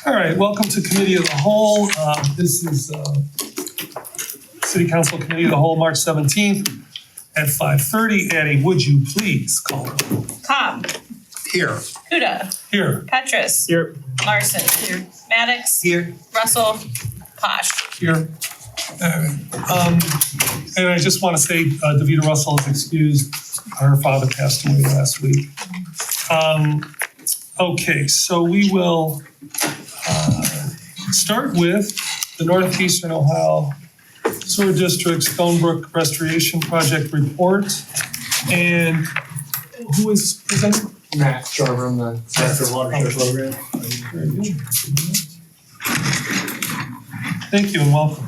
All right, welcome to Committee of the Whole. This is City Council Committee of the Whole, March 17th at 5:30. Addie, would you please call the roll? Cobb. Here. Huda. Here. Petrus. Here. Larson. Here. Maddox. Here. Russell. Posh. Here. And I just want to say Davita Russell is excused. Her father passed away last week. Okay, so we will start with the Northeastern Ohio Sewer District Stonebrook Restoration Project report. And who is presenting? Matt Jarver, the Director of Watershed Program. Very good. Thank you and welcome.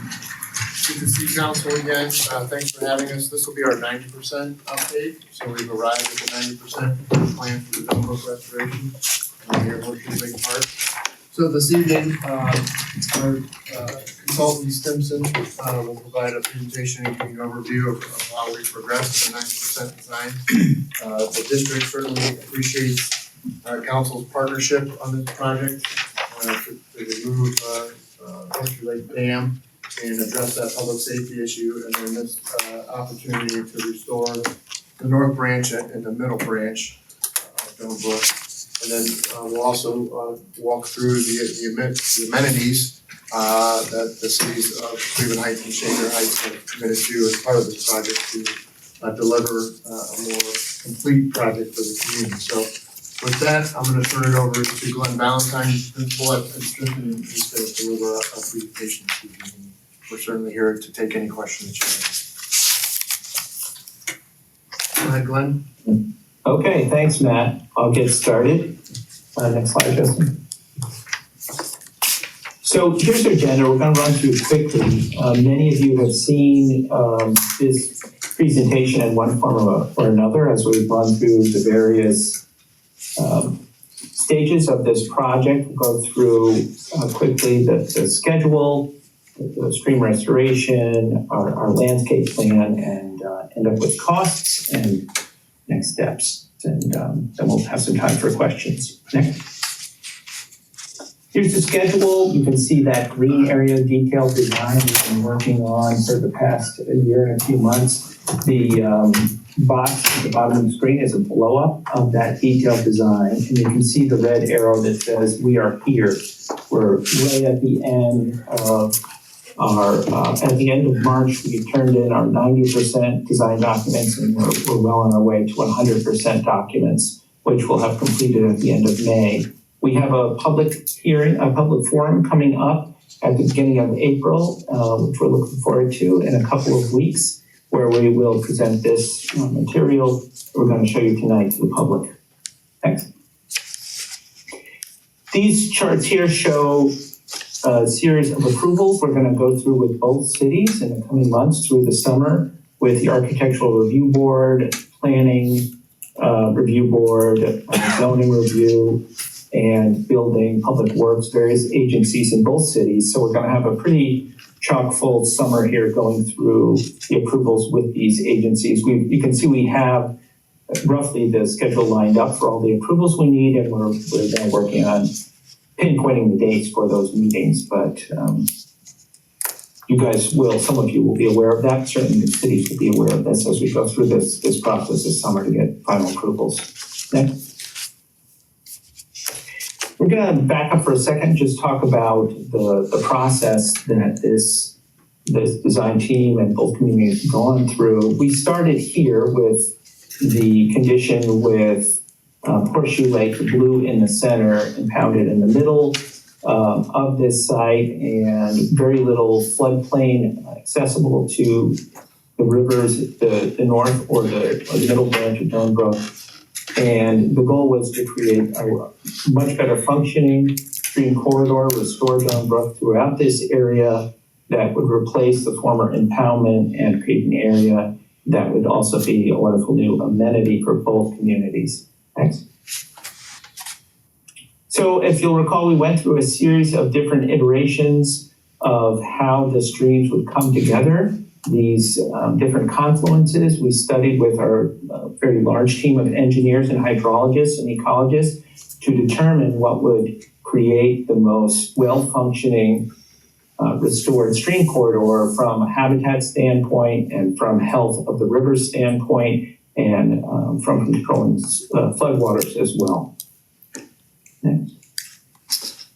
Good to see Council again. Thanks for having us. This will be our 90% update. So we've arrived at the 90% plan for the Stonebrook restoration. Here working a big part. So this evening, our consultant Stimson will provide a presentation and giving an overview of how we progressed in the 90% design. The district certainly appreciates Council's partnership on this project to remove Horseshoe Lake Dam and address that public safety issue, and then this opportunity to restore the north branch and the middle branch of Stonebrook. And then we'll also walk through the amenities that the cities of Cleveland Heights and Shaker Heights have committed to as part of this project to deliver a more complete project for the community. So with that, I'm going to turn it over to Glenn Valentine, Principal at Princeton, and he's going to deliver a presentation this evening. We're certainly here to take any questions that you have. Go ahead, Glenn. Okay, thanks, Matt. I'll get started. Next slide, Justin. So here's our agenda. We're going to run through quickly. Many of you have seen this presentation in one form or another as we've run through the various stages of this project. We'll go through quickly the schedule, the stream restoration, our landscape plan, and end up with costs and next steps. And then we'll have some time for questions. Next. Here's the schedule. You can see that green area detailed design we've been working on for the past year and a few months. The box at the bottom of the screen is a blow-up of that detailed design. And you can see the red arrow that says we are here. We're right at the end of at the end of March, we turned in our 90% design documents, and we're well on our way to 100% documents, which we'll have completed at the end of May. We have a public hearing, a public forum coming up at the beginning of April, which we're looking forward to in a couple of weeks, where we will present this material we're going to show you tonight to the public. Thanks. These charts here show a series of approvals we're going to go through with both cities in the coming months through the summer with the Architectural Review Board, Planning Review Board, Zoning Review, and Building, Public Works, various agencies in both cities. So we're going to have a pretty chock-full summer here going through the approvals with these agencies. You can see we have roughly the schedule lined up for all the approvals we need, and we're then working on pinpointing the dates for those meetings, but you guys will, some of you will be aware of that. Certainly the cities will be aware of this as we go through this process this summer to get final approvals. Next. We're going to back up for a second and just talk about the process that this design team and both communities have gone through. We started here with the condition with Horseshoe Lake blue in the center, impounded in the middle of this site, and very little floodplain accessible to the rivers, the north or the middle branch of Stonebrook. And the goal was to create a much better functioning stream corridor, restore Stonebrook throughout this area that would replace the former impoundment and create an area that would also be a wonderful new amenity for both communities. Thanks. So if you'll recall, we went through a series of different iterations of how the streams would come together, these different confluences. We studied with our very large team of engineers and hydrologists and ecologists to determine what would create the most well-functioning restored stream corridor from a habitat standpoint and from health of the river standpoint and from controlling floodwaters as well. Next.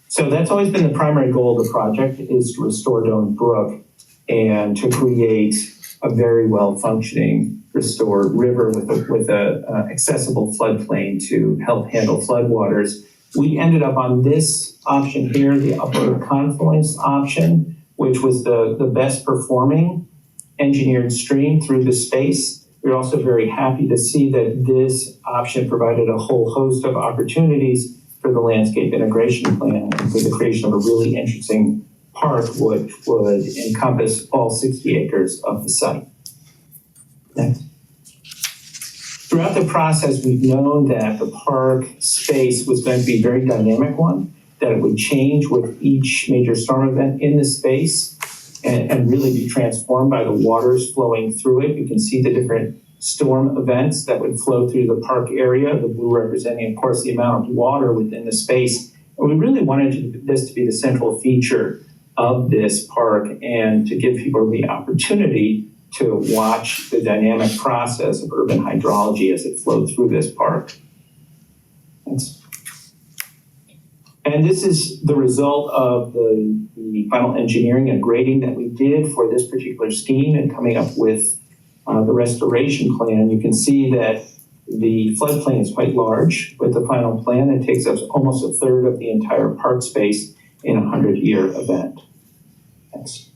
So that's always been the primary goal of the project, is to restore Doan Brook and to create a very well-functioning restored river with a accessible floodplain to help handle floodwaters. We ended up on this option here, the upper confluence option, which was the best performing engineered stream through the space. We're also very happy to see that this option provided a whole host of opportunities for the landscape integration plan and for the creation of a really interesting park which would encompass all 60 acres of the site. Next. Throughout the process, we've known that the park space was going to be a very dynamic one, that it would change with each major storm event in the space and really be transformed by the waters flowing through it. You can see the different storm events that would flow through the park area, the blue representing, of course, the amount of water within the space. And we really wanted this to be the central feature of this park and to give people the opportunity to watch the dynamic process of urban hydrology as it flowed through this park. Thanks. And this is the result of the final engineering and grading that we did for this particular scheme and coming up with the restoration plan. You can see that the floodplain is quite large with the final plan. It takes up almost a third of the entire park space in a 100-year event. Thanks.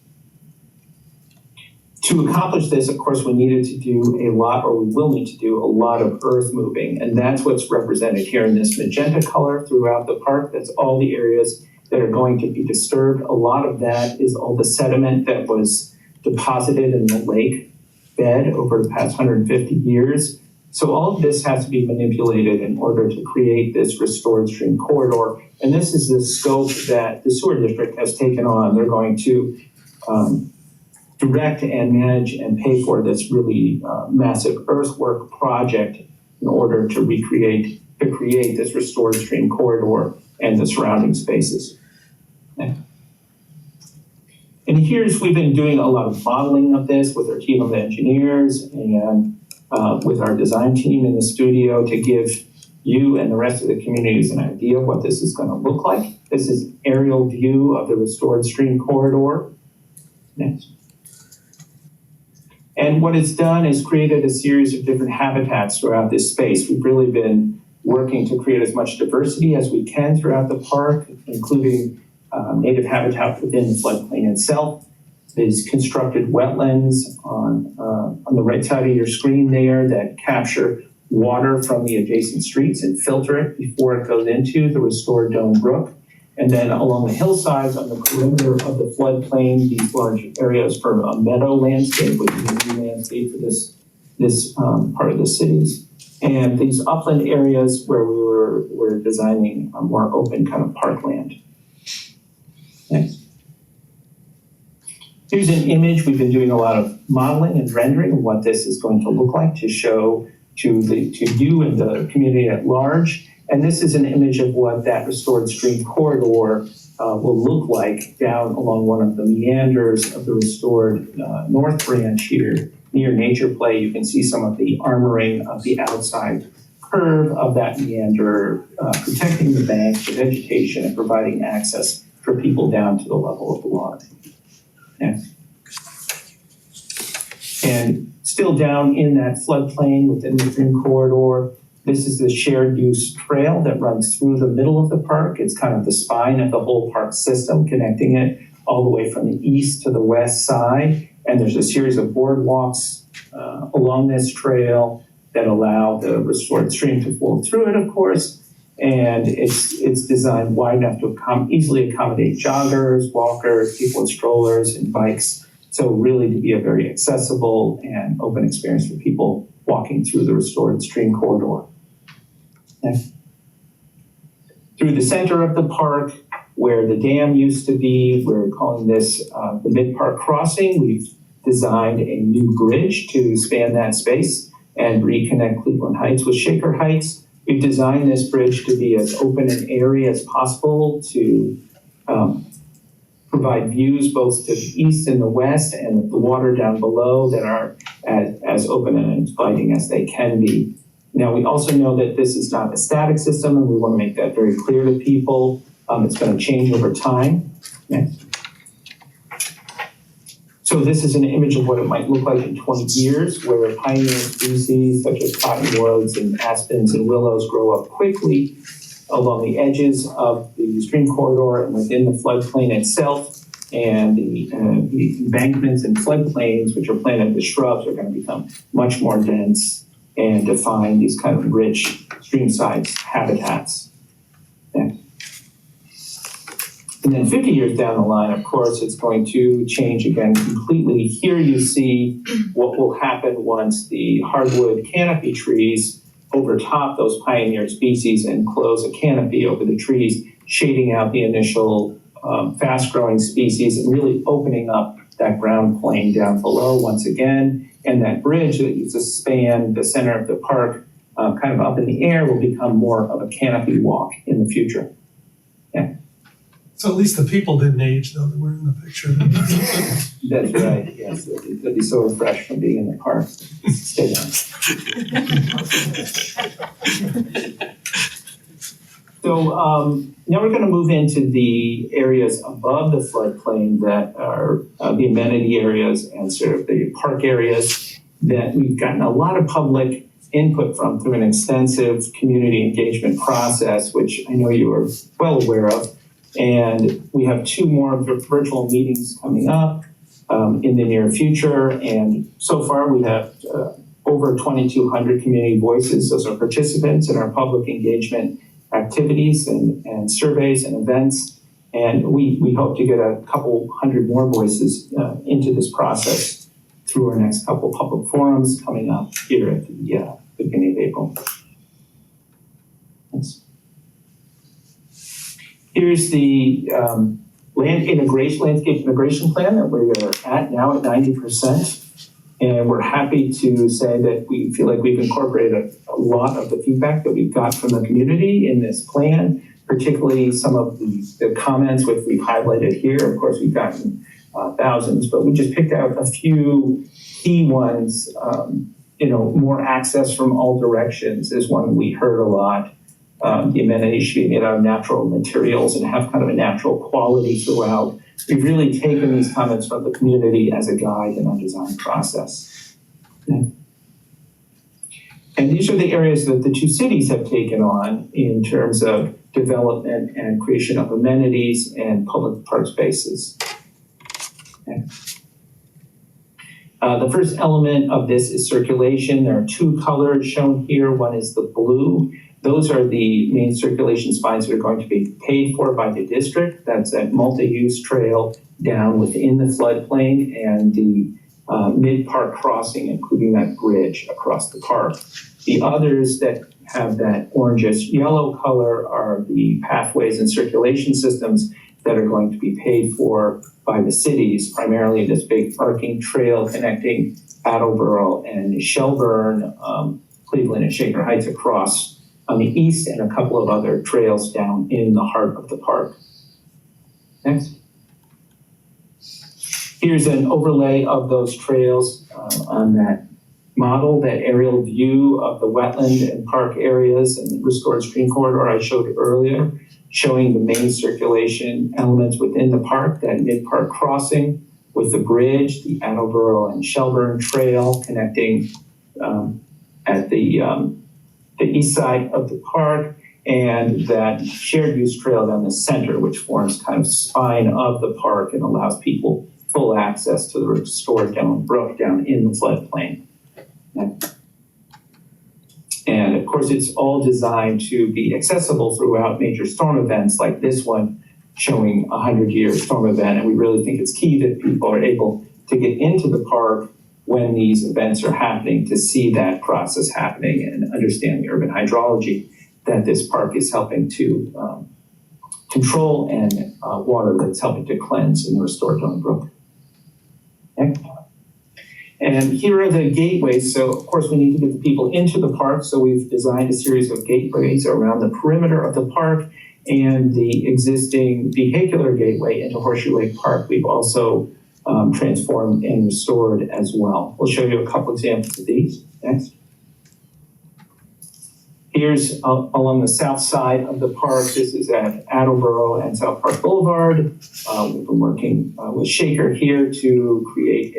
To accomplish this, of course, we needed to do a lot, or we will need to do a lot of earth moving, and that's what's represented here in this magenta color throughout the park. That's all the areas that are going to be disturbed. A lot of that is all the sediment that was deposited in the lake bed over the past 150 years. So all of this has to be manipulated in order to create this restored stream corridor, and this is the scope that the sewer district has taken on. They're going to direct and manage and pay for this really massive earthwork project in order to create this restored stream corridor and the surrounding spaces. Next. And here's, we've been doing a lot of modeling of this with our team of engineers and with our design team in the studio to give you and the rest of the communities an idea of what this is going to look like. This is an aerial view of the restored stream corridor. Next. And what it's done is created a series of different habitats throughout this space. We've really been working to create as much diversity as we can throughout the park, including native habitat within the floodplain itself. There's constructed wetlands on the right side of your screen there that capture water from the adjacent streets and filter it before it goes into the restored Doan Brook. And then along the hillsides on the perimeter of the floodplain, these large areas for a meadow landscape, which is a new landscape for this part of the cities. And these upland areas where we're designing a more open kind of parkland. Next. Here's an image. We've been doing a lot of modeling and rendering of what this is going to look like to show to you and the community at large. And this is an image of what that restored stream corridor will look like down along one of the meanders of the restored North Branch here near Nature Play. You can see some of the armoring of the outside curve of that meander, protecting the bank, the vegetation, and providing access for people down to the level of the water. Next. And still down in that floodplain within the stream corridor, this is the shared use trail that runs through the middle of the park. It's kind of the spine of the whole park system, connecting it all the way from the east to the west side. And there's a series of boardwalks along this trail that allow the restored stream to flow through it, of course. And it's designed wide enough to easily accommodate joggers, walkers, people with strollers, and bikes. So really to be a very accessible and open experience for people walking through the restored stream corridor. Next. Through the center of the park, where the dam used to be, we're calling this the Mid-Park Crossing. We've designed a new bridge to span that space and reconnect Cleveland Heights with Shaker Heights. We've designed this bridge to be as open and airy as possible to provide views both to the east and the west and the water down below that are as open and inviting as they can be. Now, we also know that this is not a static system, and we want to make that very clear to people. It's going to change over time. Next. So this is an image of what it might look like in 20 years, where pioneer species such as cottonwoods and aspens and willows grow up quickly along the edges of the stream corridor and within the floodplain itself. And the embankments and floodplains, which are planted with shrubs, are going to become much more dense and define these kind of rich streamside habitats. Next. And then 50 years down the line, of course, it's going to change again completely. Here you see what will happen once the hardwood canopy trees overtop those pioneer species and close a canopy over the trees, shading out the initial fast-growing species and really opening up that ground plane down below once again. And that bridge that used to span the center of the park, kind of up in the air, will become more of a canopy walk in the future. Yeah. So at least the people didn't age though, that were in the picture. That's right, yes. They'll be so refreshed from being in the park. Stay young. So now we're going to move into the areas above the floodplain that are the amenity areas and sort of the park areas that we've gotten a lot of public input from through an extensive community engagement process, which I know you are well aware of. And we have 2 more virtual meetings coming up in the near future. And so far we have over 2,200 community voices. Those are participants in our public engagement activities and surveys and events. And we hope to get a couple hundred more voices into this process through our next couple public forums coming up here at the beginning of April. Thanks. Here's the landscape integration plan that we are at now at 90%. And we're happy to say that we feel like we've incorporated a lot of the feedback that we've got from the community in this plan, particularly some of the comments which we've highlighted here. Of course, we've gotten thousands, but we just picked out a few key ones. More access from all directions is one we heard a lot. The amenities should be made out of natural materials and have kind of a natural quality throughout. We've really taken these comments from the community as a guide in our design process. And these are the areas that the 2 cities have taken on in terms of development and creation of amenities and public park spaces. The first element of this is circulation. There are 2 colors shown here. One is the blue. Those are the main circulation spines that are going to be paid for by the district. That's a multi-use trail down within the floodplain and the mid-park crossing, including that bridge across the park. The others that have that orangish yellow color are the pathways and circulation systems that are going to be paid for by the cities, primarily this big parking trail connecting Attleboro and Shelburne, Cleveland and Shaker Heights across on the east, and a couple of other trails down in the heart of the park. Next. Here's an overlay of those trails on that model, that aerial view of the wetland and park areas and the restored stream corridor I showed earlier, showing the main circulation elements within the park, that mid-park crossing with the bridge, the Attleboro and Shelburne Trail connecting at the east side of the park, and that shared use trail down the center, which forms kind of spine of the park and allows people full access to the restored brook down in the floodplain. And of course, it's all designed to be accessible throughout major storm events like this one, showing a 100-year storm event. And we really think it's key that people are able to get into the park when these events are happening, to see that process happening and understand the urban hydrology that this park is helping to control, and water that's helping to cleanse and restore Stone Brook. Okay. And here are the gateways. So of course we need to get the people into the park. So we've designed a series of gateways around the perimeter of the park and the existing vehicular gateway into Horseshoe Lake Park. We've also transformed and restored as well. We'll show you a couple examples of these. Next. Here's along the south side of the park. This is at Attleboro and South Park Boulevard. We've been working with Shaker here to create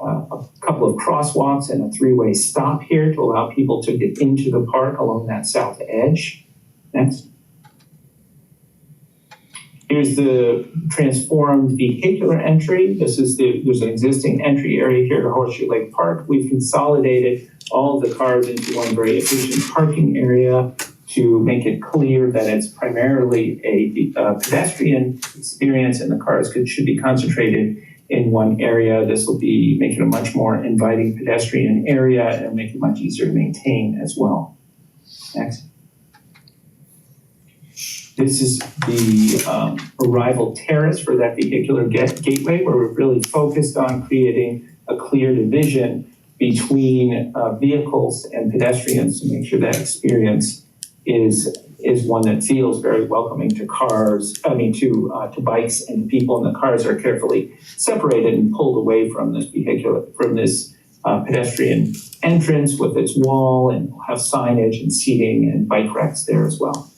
a couple of crosswalks and a three-way stop here to allow people to get into the park along that south edge. Next. Here's the transformed vehicular entry. There's an existing entry area here to Horseshoe Lake Park. We've consolidated all of the cars into one very efficient parking area to make it clear that it's primarily a pedestrian experience and the cars should be concentrated in one area. This will be making a much more inviting pedestrian area and make it much easier to maintain as well. Next. This is the arrival terrace for that vehicular gateway, where we're really focused on creating a clear division between vehicles and pedestrians to make sure that experience is one that feels very welcoming to to bikes and people, and the cars are carefully separated and pulled away from this pedestrian entrance with its wall, and we'll have signage and seating and bike racks there as well.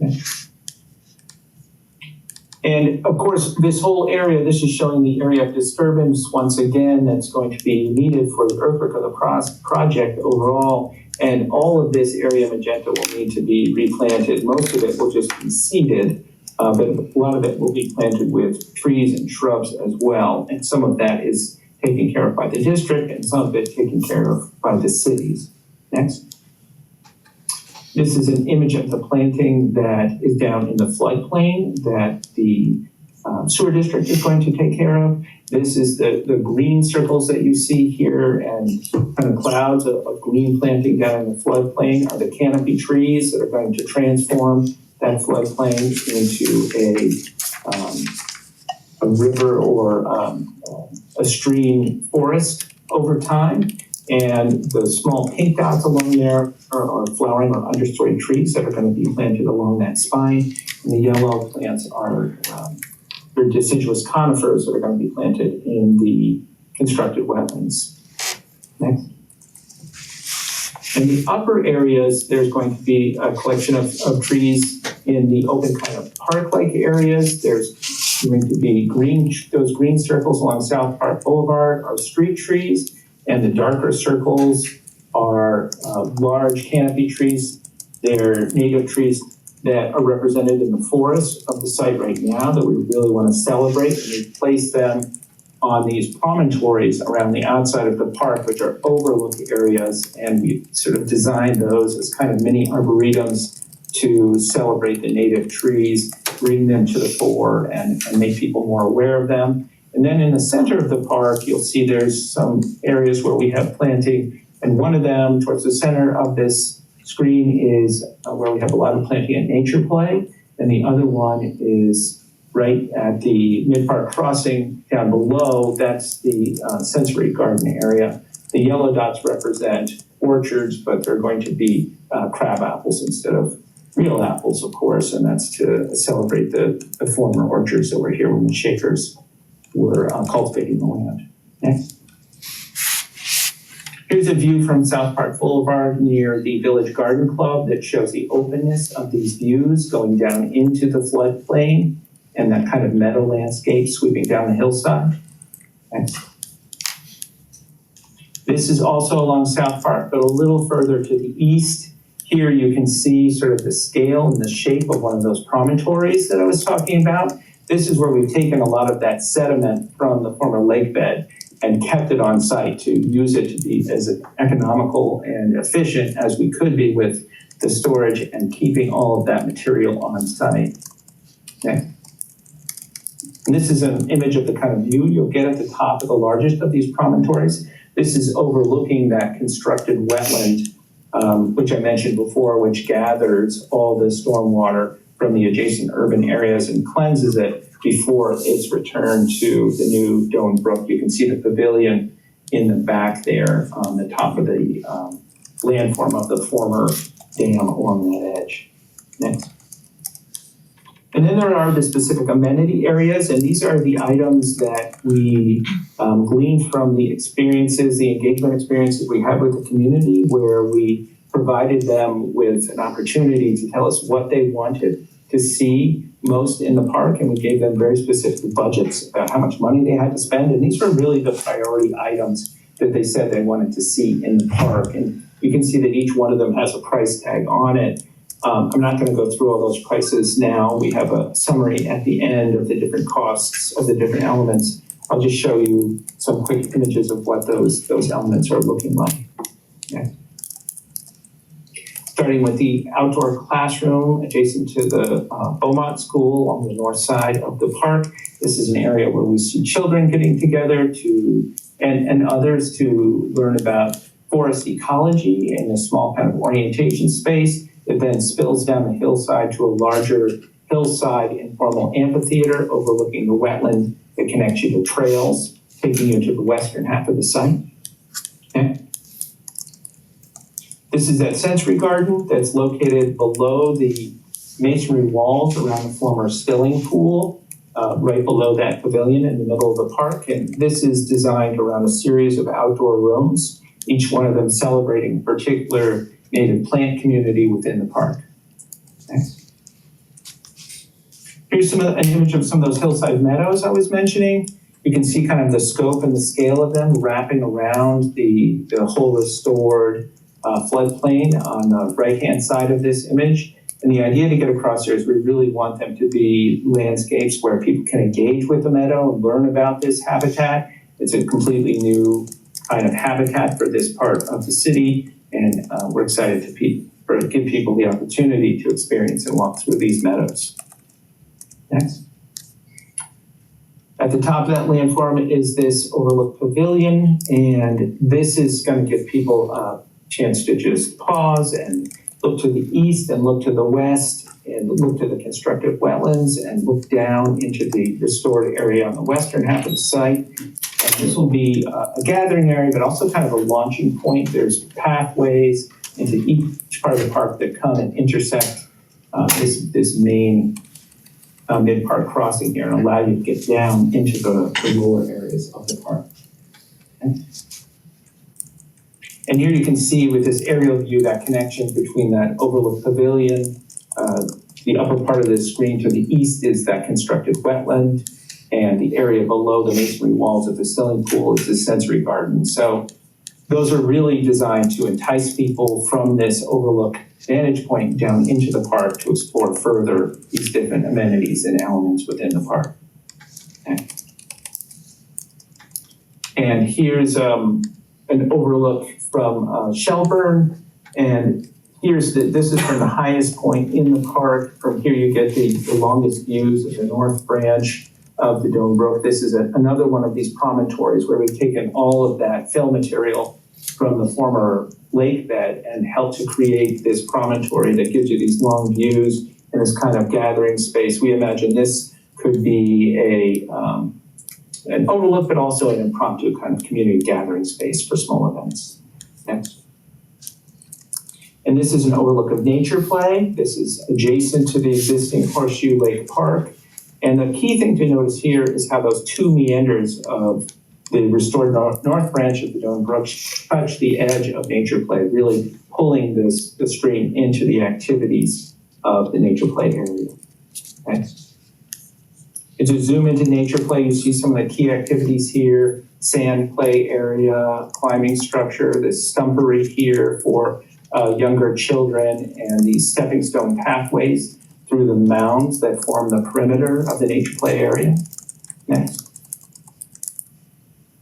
Okay. And of course, this whole area, this is showing the area of disturbance once again that's going to be needed for the earthwork of the project overall. And all of this area magenta will need to be replanted. Most of it will just be seeded, but a lot of it will be planted with trees and shrubs as well. And some of that is taken care of by the district and some of it taken care of by the cities. Next. This is an image of the planting that is down in the floodplain that the sewer district is going to take care of. This is the green circles that you see here, and kind of clouds of green planting down in the floodplain are the canopy trees that are going to transform that floodplain into a river or a stream forest over time. And the small pink dots along there are flowering or understory trees that are going to be planted along that spine. And the yellow plants are they're deciduous conifers that are going to be planted in the constructed wetlands. Next. In the upper areas, there's going to be a collection of trees in the open kind of park-like areas. There's going to be those green circles along South Park Boulevard are street trees. And the darker circles are large canopy trees. They're native trees that are represented in the forest of the site right now that we really want to celebrate. And we place them on these promontories around the outside of the park, which are overlook areas. And we sort of designed those as kind of mini arboretums to celebrate the native trees, bring them to the fore and make people more aware of them. And then in the center of the park, you'll see there's some areas where we have planting. And one of them towards the center of this screen is where we have a lot of planting at Nature Play. And the other one is right at the Mid-Park Crossing down below. That's the sensory garden area. The yellow dots represent orchards, but they're going to be crab apples instead of real apples, of course. And that's to celebrate the former orchards that were here when the Shakers were cultivating the land. Next. Here's a view from South Park Boulevard near the Village Garden Club that shows the openness of these views going down into the floodplain and that kind of meadow landscape sweeping down the hillside. Next. This is also along South Park, but a little further to the east. Here you can see sort of the scale and the shape of one of those promontories that I was talking about. This is where we've taken a lot of that sediment from the former lake bed and kept it on site to use it to be as economical and efficient as we could be with the storage and keeping all of that material on site. Okay. And this is an image of the kind of view you'll get at the top of the largest of these promontories. This is overlooking that constructed wetland, which I mentioned before, which gathers all the stormwater from the adjacent urban areas and cleanses it before it's returned to the new Doan Brook. You can see the pavilion in the back there on the top of the landform of the former dam along that edge. Next. And then there are the specific amenity areas, and these are the items that we gleaned from the experiences, the engagement experiences we had with the community, where we provided them with an opportunity to tell us what they wanted to see most in the park, and we gave them very specific budgets about how much money they had to spend, and these were really the priority items that they said they wanted to see in the park. And you can see that each one of them has a price tag on it. I'm not going to go through all those prices now. We have a summary at the end of the different costs of the different elements. I'll just show you some quick images of what those elements are looking like. Okay. Starting with the outdoor classroom adjacent to the Beaumont School on the north side of the park. This is an area where we see children getting together and others to learn about forest ecology in a small kind of orientation space. It then spills down the hillside to a larger hillside informal amphitheater overlooking the wetland that connects you to trails, taking you to the western half of the site. Okay. This is that sensory garden that's located below the masonry walls around the former Stilling Pool, right below that pavilion in the middle of the park. And this is designed around a series of outdoor rooms, each one of them celebrating a particular native plant community within the park. Next. Here's an image of some of those hillside meadows I was mentioning. You can see kind of the scope and the scale of them wrapping around the whole restored floodplain on the right-hand side of this image. And the idea to get across here is we really want them to be landscapes where people can engage with the meadow and learn about this habitat. It's a completely new kind of habitat for this part of the city. And we're excited to give people the opportunity to experience and walk through these meadows. Next. At the top of that landform is this overlook pavilion, and this is going to give people a chance to just pause and look to the east and look to the west and look to the constructed wetlands and look down into the restored area on the western half of the site. And this will be a gathering area, but also kind of a launching point. There's pathways into each part of the park that come and intersect this main mid-park crossing here and allow you to get down into the lower areas of the park. Okay. And here you can see with this aerial view that connection between that overlook pavilion. The upper part of the screen to the east is that constructed wetland, and the area below the masonry walls of the Stilling Pool is the sensory garden. So those are really designed to entice people from this overlook vantage point down into the park to explore further these different amenities and elements within the park. Okay. And here's an overlook from Shelburne, and this is from the highest point in the park. From here you get the longest views of the north branch of the Dome Brook. This is another one of these promontories where we've taken all of that fill material from the former lake bed and helped to create this promontory that gives you these long views and this kind of gathering space. We imagine this could be an overlook, but also an impromptu kind of community gathering space for small events. Next. And this is an overlook of Nature Play. This is adjacent to the existing Horseshoe Lake Park. And the key thing to notice here is how those two meanders of the restored north branch of the Dome Brook touch the edge of Nature Play, really pulling the stream into the activities of the Nature Play area. Next. And to zoom into Nature Play, you see some of the key activities here: sand play area, climbing structure, this stumpery here for younger children, and these stepping stone pathways through the mounds that form the perimeter of the Nature Play area. Next.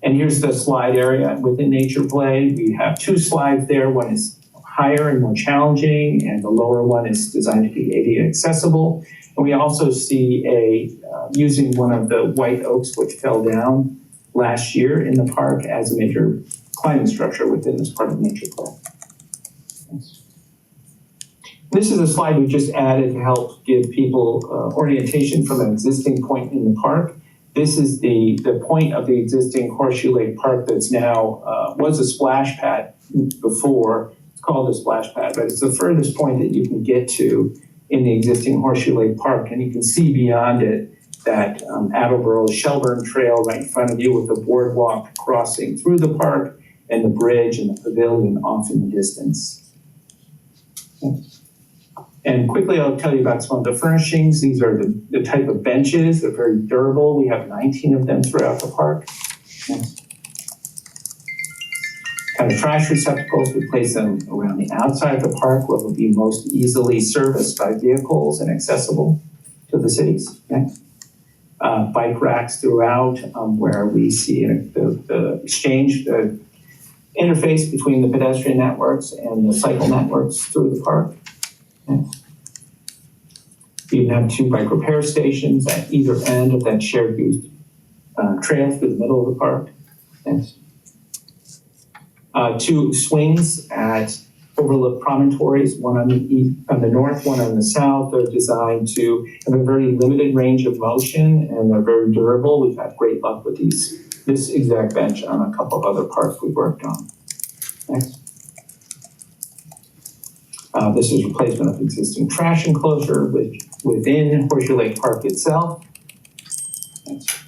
And here's the slide area within Nature Play. We have two slides there. One is higher and more challenging, and the lower one is designed to be ADA accessible. And we also see using one of the white oaks which fell down last year in the park as a major climbing structure within this part of Nature Play. This is a slide we just added to help give people orientation from an existing point in the park. This is the point of the existing Horseshoe Lake Park that's now, was a splash pad before. It's called a splash pad, but it's the furthest point that you can get to in the existing Horseshoe Lake Park. And you can see beyond it that Attleboro Shelburne Trail right in front of you with the boardwalk crossing through the park and the bridge and the pavilion off in the distance. And quickly, I'll tell you about some of the furnishings. These are the type of benches. They're very durable. We have 19 of them throughout the park. Kind of trash receptacles, we place them around the outside of the park where they'll be most easily serviced by vehicles and accessible to the cities. Bike racks throughout where we see the exchange, the interface between the pedestrian networks and the cycle networks through the park. We even have 2 bike repair stations at either end of that shared use trail through the middle of the park. 2 swings at overlook promontories, one on the north, one on the south. They're designed to have a very limited range of motion, and they're very durable. We've had great luck with this exact bench on a couple of other parks we've worked on. Next. This is replacement of existing trash enclosure within Horseshoe Lake Park itself. Next.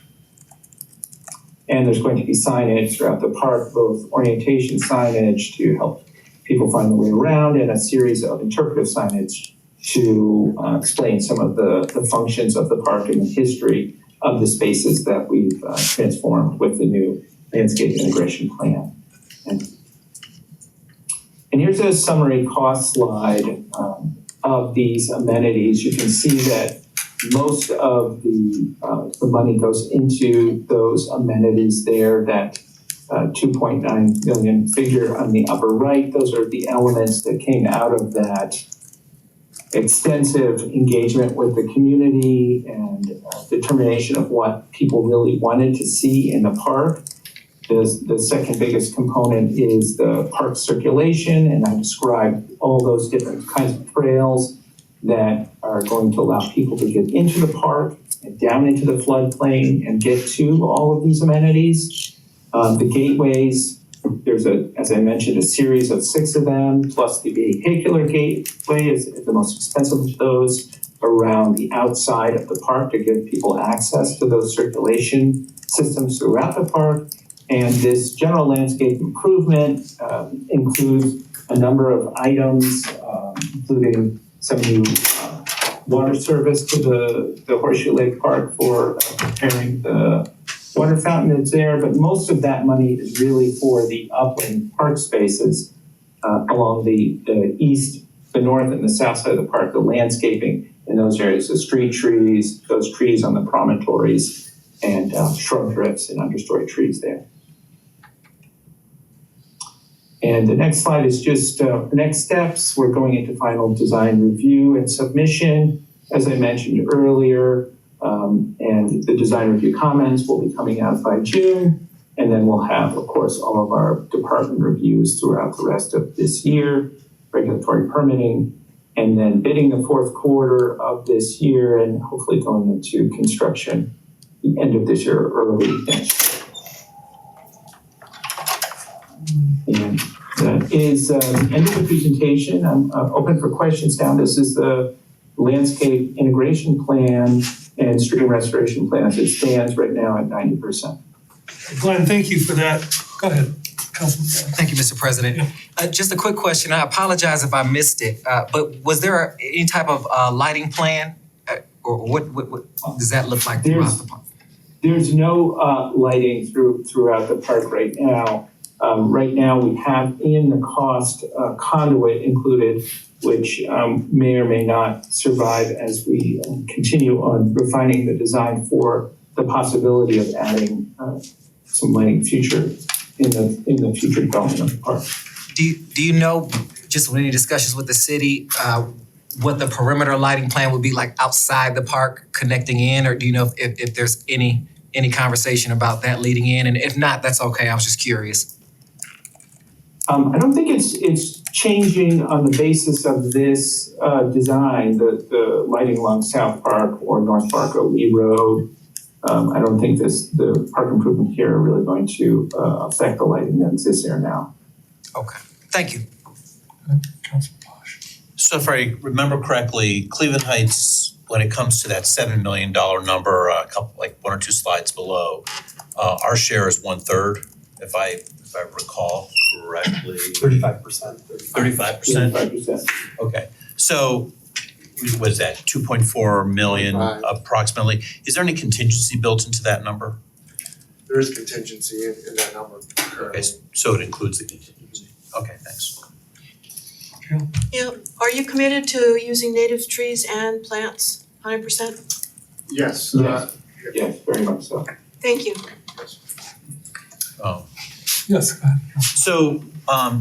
And there's going to be signage throughout the park, both orientation signage to help people find their way around, and a series of interpretive signage to explain some of the functions of the park and the history of the spaces that we've transformed with the new landscape integration plan. And here's a summary cost slide of these amenities. You can see that most of the money goes into those amenities there, that 2.9 million figure on the upper right. Those are the elements that came out of that extensive engagement with the community and determination of what people really wanted to see in the park. The second biggest component is the park circulation, and I described all those different kinds of trails that are going to allow people to get into the park and down into the floodplain and get to all of these amenities. The gateways, there's as I mentioned, a series of 6 of them, plus the vehicular gateway is the most expensive of those, around the outside of the park to give people access to those circulation systems throughout the park. And this general landscape improvement includes a number of items, including some new water service to the Horseshoe Lake Park for preparing the water fountain that's there. But most of that money is really for the upland park spaces along the east, the north, and the south side of the park, the landscaping in those areas, the street trees, those trees on the promontories, and shrub drifts and understory trees there. And the next slide is just the next steps. We're going into final design review and submission, as I mentioned earlier, and the design review comments will be coming out by June. And then we'll have, of course, all of our department reviews throughout the rest of this year, regulatory permitting, and then bidding the fourth quarter of this year, and hopefully going into construction the end of this year or early next year. And that is the end of the presentation. I'm open for questions now. This is the landscape integration plan and stream restoration plan as it stands right now at 90%. Glenn, thank you for that. Go ahead, Councilman. Thank you, Mr. President. Just a quick question. I apologize if I missed it, but was there any type of lighting plan? Or what does that look like throughout the park? There's no lighting throughout the park right now. Right now, we have in the cost conduit included, which may or may not survive as we continue on refining the design for the possibility of adding some lighting future in the future development of the park. Do you know, just with any discussions with the city, what the perimeter lighting plan would be like outside the park connecting in, or do you know if there's any conversation about that leading in? And if not, that's okay. I was just curious. I don't think it's changing on the basis of this design, the lighting along South Park or North Park or Lee Road. I don't think the park improvement here are really going to affect the lighting that exists there now. Okay, thank you. Councilor Posh. So if I remember correctly, Cleveland Heights, when it comes to that $7 million number, a couple, like 1 or 2 slides below, our share is 1/3, if I recall correctly. 35%. 35%? 35%. Okay, so was that 2.4 million Right. approximately? Is there any contingency built into that number? There is contingency in that number currently. Okay, so it includes the contingency. Okay, thanks. Yeah, are you committed to using native trees and plants 100%? Yes, Yes. Yes, very much so. Thank you. Oh. Yes, go ahead. So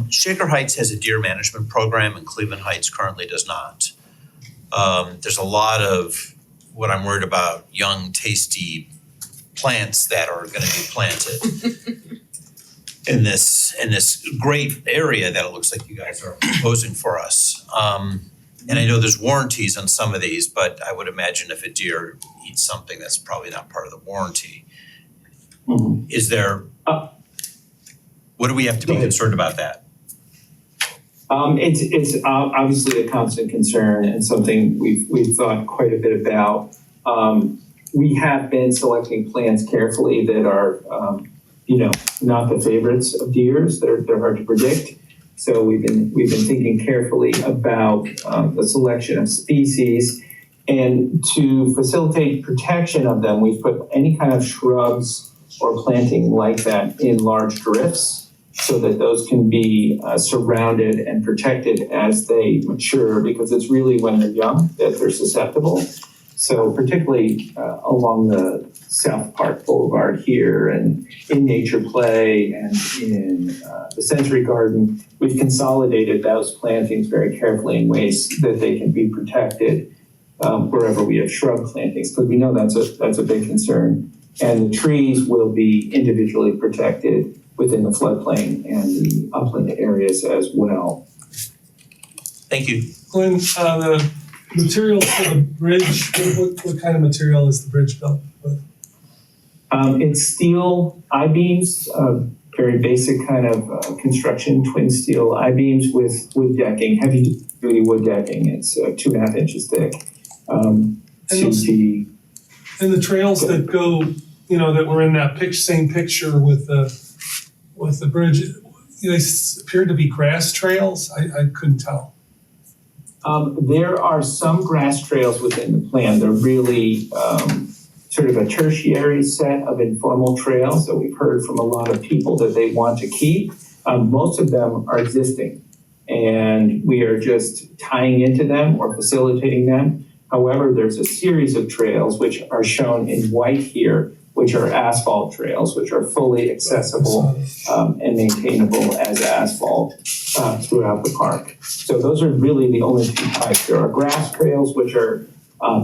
Shaker Heights has a deer management program and Cleveland Heights currently does not. There's a lot of what I'm worried about, young, tasty plants that are gonna be planted in this great area that it looks like you guys are proposing for us. And I know there's warranties on some of these, but I would imagine if a deer eats something, that's probably not part of the warranty. Mhm. Is there, what do we have to be Go ahead. concerned about that? It's obviously a constant concern and something we've thought quite a bit about. We have been selecting plants carefully that are, not the favorites of deers. They're hard to predict. So we've been thinking carefully about the selection of species, and to facilitate protection of them, we've put any kind of shrubs or planting like that in large drifts, so that those can be surrounded and protected as they mature, because it's really when they're young that they're susceptible. So particularly along the South Park Boulevard here and in Nature Play and in the Sensory Garden, we've consolidated those plantings very carefully in ways that they can be protected wherever we have shrub plantings, because we know that's a big concern. And the trees will be individually protected within the floodplain and the upland areas as well. Thank you. Glenn, the materials for the bridge, what kind of material is the bridge built with? It's steel I-beams, very basic kind of construction, twin steel I-beams with wood decking, heavy duty wood decking. It's 2.5 inches thick. And the trails that go, that were in that same picture with the bridge, they appeared to be grass trails. I couldn't tell. There are some grass trails within the plan. They're really sort of a tertiary set of informal trails that we've heard from a lot of people that they want to keep. Most of them are existing, and we are just tying into them or facilitating them. However, there's a series of trails which are shown in white here, which are asphalt trails, which are fully accessible and maintainable as asphalt throughout the park. So those are really the only two types. There are grass trails, which are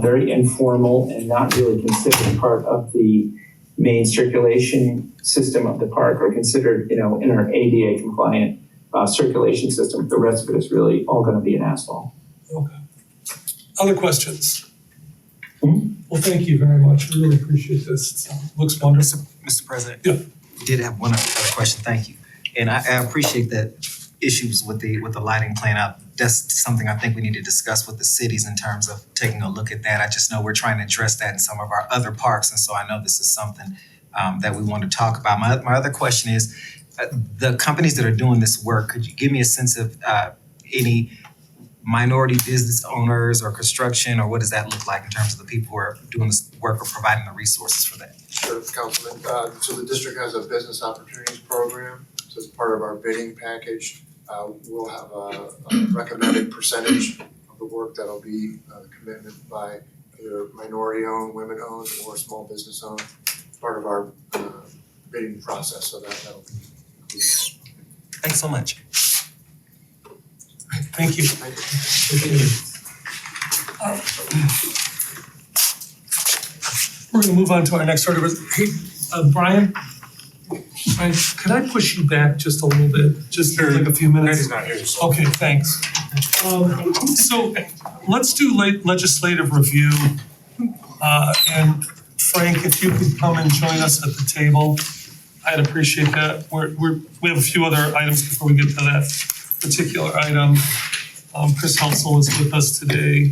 very informal and not really considered part of the main circulation system of the park, or considered, in our ADA compliant circulation system. The rest of it is really all going to be in asphalt. Okay. Other questions? Mhm. Well, thank you very much. We really appreciate this. It looks wonderful. Mr. President? Yeah. We did have one other question, thank you. And I appreciate that issues with the lighting plan out. That's something I think we need to discuss with the cities in terms of taking a look at that. I just know we're trying to address that in some of our other parks, and so I know this is something that we want to talk about. My other question is, the companies that are doing this work, could you give me a sense of any minority business owners or construction, or what does that look like in terms of the people who are doing this work or providing the resources for that? Sure, Councilman. So the district has a business opportunities program. So as part of our bidding package, we'll have a recommended percentage of the work that'll be the commitment by either minority-owned, women-owned, or small business-owned, part of our bidding process. So that'll be included. Thanks so much. Thank you. Thank you. We're gonna move on to our next order. Hey, Brian, could I push you back just a little bit, just for like a few minutes? He's not here, so. Okay, thanks. So let's do legislative review. And Frank, if you could come and join us at the table, I'd appreciate that. We have a few other items before we get to that particular item. Chris Helsel is with us today.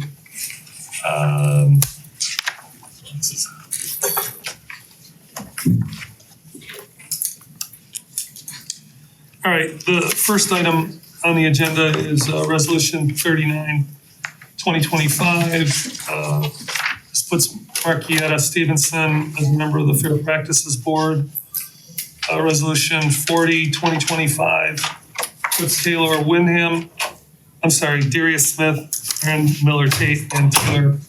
All right, the first item on the agenda is Resolution 39, 2025. This puts Markietta Stevenson as a member of the Fair Practices Board. Resolution 40, 2025 puts Darius Smith, Aaron Miller Tate, and Taylor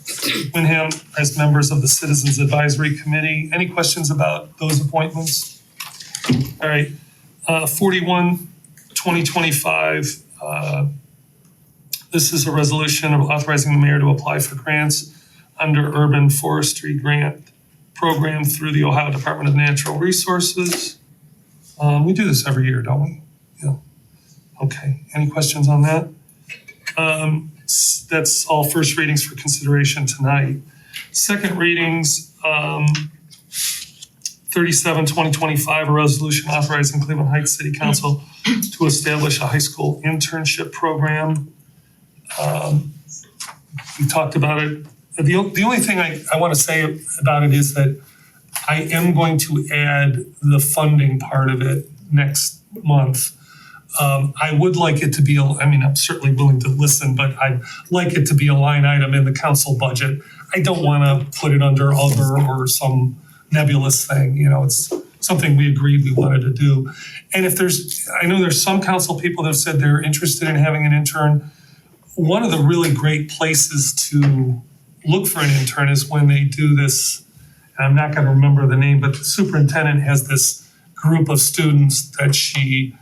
Wyndham as members of the Citizens Advisory Committee. Any questions about those appointments? All right, 41, 2025. This is a resolution of authorizing the mayor to apply for grants under Urban Forestry Grant Program through the Ohio Department of Natural Resources. We do this every year, don't we? Yeah. Okay, any questions on that? That's all first readings for consideration tonight. Second readings, 37, 2025, a resolution authorizing Cleveland Heights City Council to establish a high school internship program. We talked about it. The only thing I want to say about it is that I am going to add the funding part of it next month. I would like it to be, I'm certainly willing to listen, but I'd like it to be a line item in the council budget. I don't want to put it under other or some nebulous thing. It's something we agreed we wanted to do. And I know there's some council people that have said they're interested in having an intern. One of the really great places to look for an intern is when they do this, and I'm not going to remember the name, but the superintendent has this group of students that she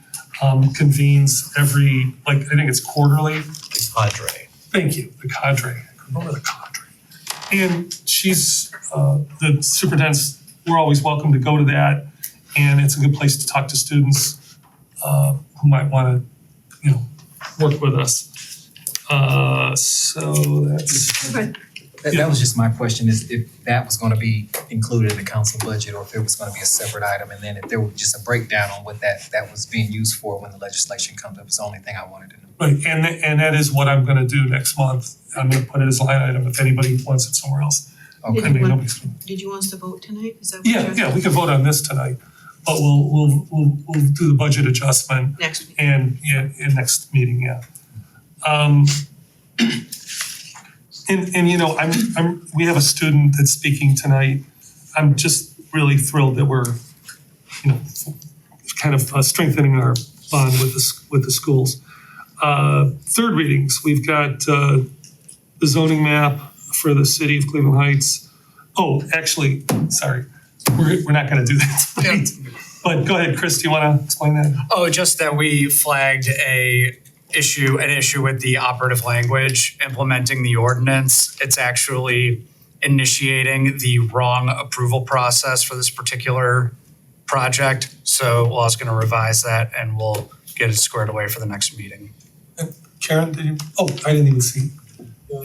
convenes every, I think it's quarterly. The cadre. Thank you, the cadre. I remember the cadre. And she's, the superintendents, we're always welcome to go to that. And it's a good place to talk to students who might want to, work with us. So that's. Okay. That was just my question, is if that was gonna be included in the council budget or if it was gonna be a separate item, and then if there was just a breakdown on what that was being used for when the legislation comes up, it's the only thing I wanted to know. Right, and that is what I'm gonna do next month. I'm gonna put it as a line item if anybody wants it somewhere else. Okay. I mean, nobody's. Did you want us to vote tonight? Is that what you're Yeah, we can vote on this tonight, but we'll do the budget adjustment next week? and, in next meeting, yeah. And we have a student that's speaking tonight. I'm just really thrilled that we're, kind of strengthening our bond with the schools. Third readings, we've got the zoning map for the city of Cleveland Heights. Oh, actually, sorry, we're not going to do that tonight. But go ahead, Chris. Do you want to explain that? Oh, just that we flagged an issue with the operative language implementing the ordinance. It's actually initiating the wrong approval process for this particular project. So I was going to revise that and we'll get it squared away for the next meeting. Karen, did you? Oh, I didn't even see.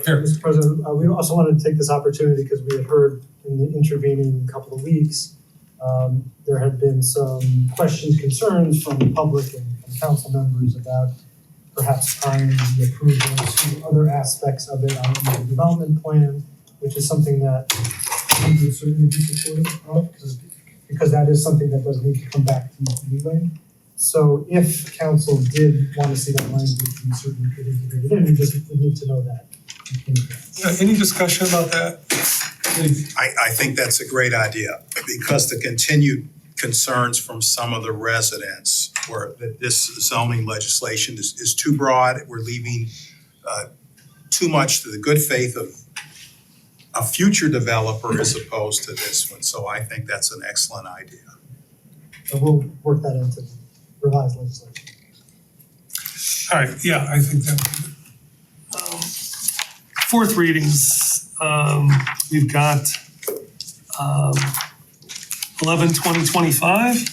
Here. Mr. President, we also wanted to take this opportunity because we had heard in the intervening couple of weeks, there had been some questions, concerns from the public and from council members about perhaps tying the approvals to other aspects of it on the development plan, which is something that we would certainly be supportive of because that is something that does need to come back to you anyway. So if council did want to see that language, we certainly could integrate it in. We just would need to know that. Any discussion about that? I think that's a great idea because the continued concerns from some of the residents were that this zoning legislation is too broad. We're leaving too much to the good faith of a future developer as opposed to this one. So I think that's an excellent idea. So we'll work that into revised legislation. All right, yeah, I think that would be good. Fourth readings, we've got 11/20/25.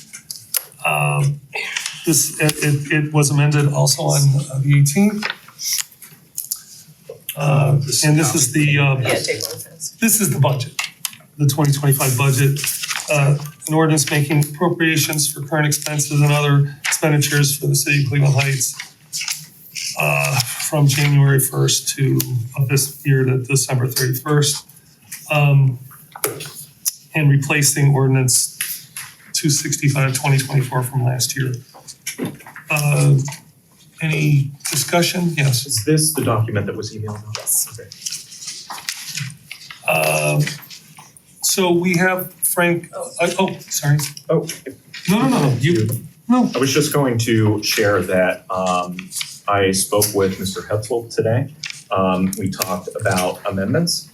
It was amended also on the 18th. And this is the Yeah, take one of those. this is the budget. the 2025 budget. An ordinance making appropriations for current expenses and other expenditures for the city of Cleveland Heights from January 1st of this year to December 31st. And replacing ordinance 265, 2024 from last year. Any discussion? Yes. Is this the document that was emailed out? Yes. Okay. So we have Frank, sorry. Oh, No, no. I was just going to share that I spoke with Mr. Hetzel today. We talked about amendments.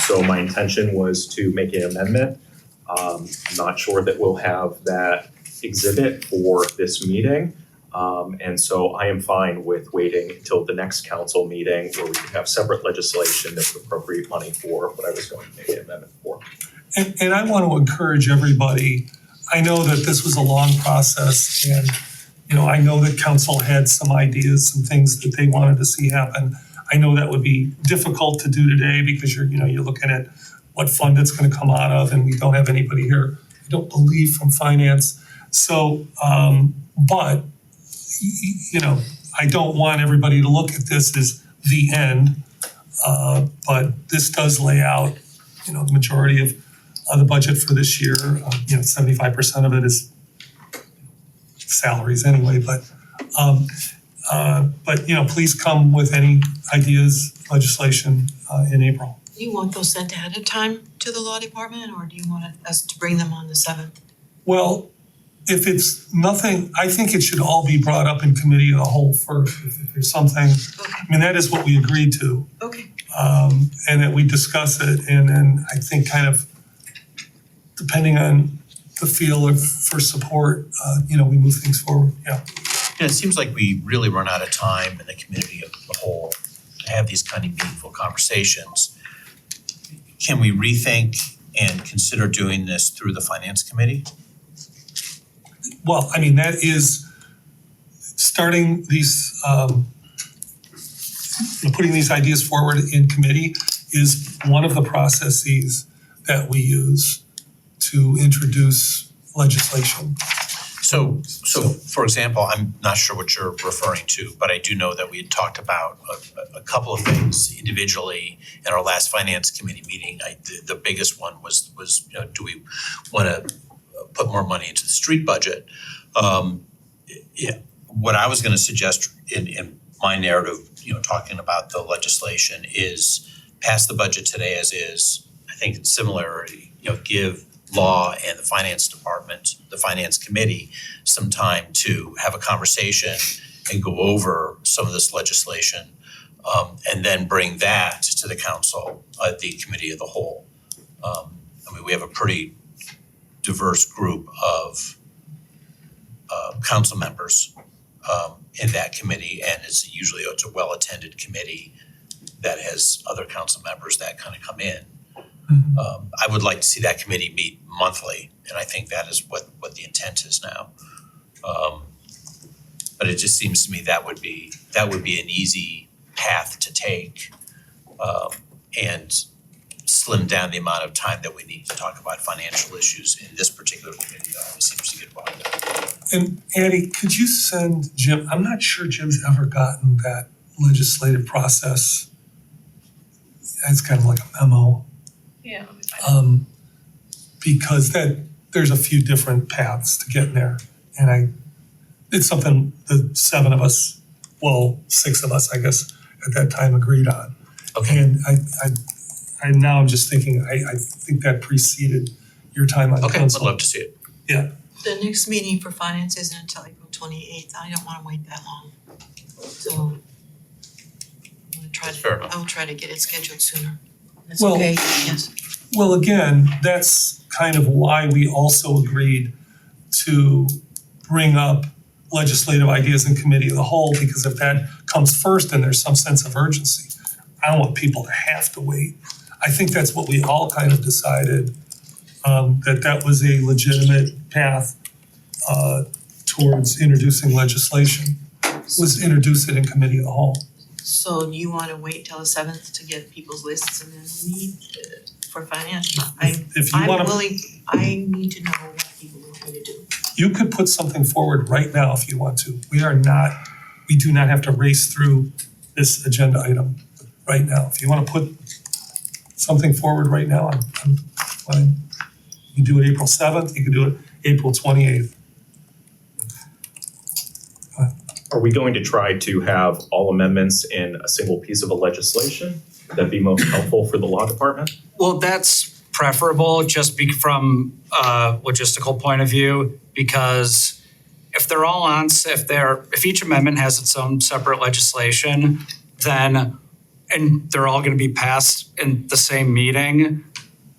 So my intention was to make an amendment. I'm not sure that we'll have that exhibit for this meeting. And so I am fine with waiting until the next council meeting where we can have separate legislation that would appropriate money for what I was going to make an amendment for. And I want to encourage everybody, I know that this was a long process and, I know that council had some ideas, some things that they wanted to see happen. I know that would be difficult to do today because you're looking at what fund it's going to come out of and we don't have anybody here, I don't believe, from finance. So, but, I don't want everybody to look at this as the end. But this does lay out, the majority of the budget for this year. 75% of it is salaries anyway, but please come with any ideas, legislation in April. Do you want those sent ahead of time to the law department, or do you want us to bring them on the 7th? Well, if it's nothing, I think it should all be brought up in committee of the whole first. If there's something, Okay, that is what we agreed to. okay. And that we discuss it, and then I think kind of depending on the feel for support, we move things forward, yeah. It seems like we really run out of time in the community of the whole to have these kind of meaningful conversations. Can we rethink and consider doing this through the finance committee? Well, that is starting these, putting these ideas forward in committee is one of the processes that we use to introduce legislation. So for example, I'm not sure what you're referring to, but I do know that we had talked about a couple of things individually in our last finance committee meeting. The biggest one was do we want to put more money into the street budget? What I was going to suggest in my narrative, talking about the legislation, is pass the budget today as is. I think it's similar, give law and the finance department, the finance committee, some time to have a conversation and go over some of this legislation, and then bring that to the council, the committee of the whole. We have a pretty diverse group of council members in that committee, and it's a well-attended committee that has other council members that kind of come in. I would like to see that committee meet monthly, and I think that is what the intent is now. But it just seems to me that would be an easy path to take, and slim down the amount of time that we need to talk about financial issues in this particular committee that always seems to get bogged down. And Andy, could you send Jim, I'm not sure Jim's ever gotten that legislative process. It's kind of like a memo. Yeah. Because there's a few different paths to get there. And it's something the 6 of us, I guess, at that time agreed on. Okay. And now I'm just thinking, I think that preceded your time on Okay, council. I'd love to see it. Yeah. The next meeting for finance isn't until April 28th. I don't want to wait that long. So Fair enough. I will try to get it scheduled sooner. That's Well- okay, yes. Well, again, that's kind of why we also agreed to bring up legislative ideas in committee of the whole, because if that comes first and there's some sense of urgency, I don't want people to have to wait. I think that's what we all kind of decided, that was a legitimate path towards introducing legislation, was introduce it in committee of the whole. So you wanna wait till the 7th to get people's lists and then meet for finance? If you I'm wanna, willing, I need to know what people want me to do. you could put something forward right now if you want to. We do not have to race through this agenda item right now. If you wanna put something forward right now, I'm fine. You can do it April 7th, you can do it April 28th. Are we going to try to have all amendments in a single piece of legislation? That'd be most helpful for the law department? Well, that's preferable just from a logistical point of view, because if they're all on, if each amendment has its own separate legislation, then, and they're all gonna be passed in the same meeting,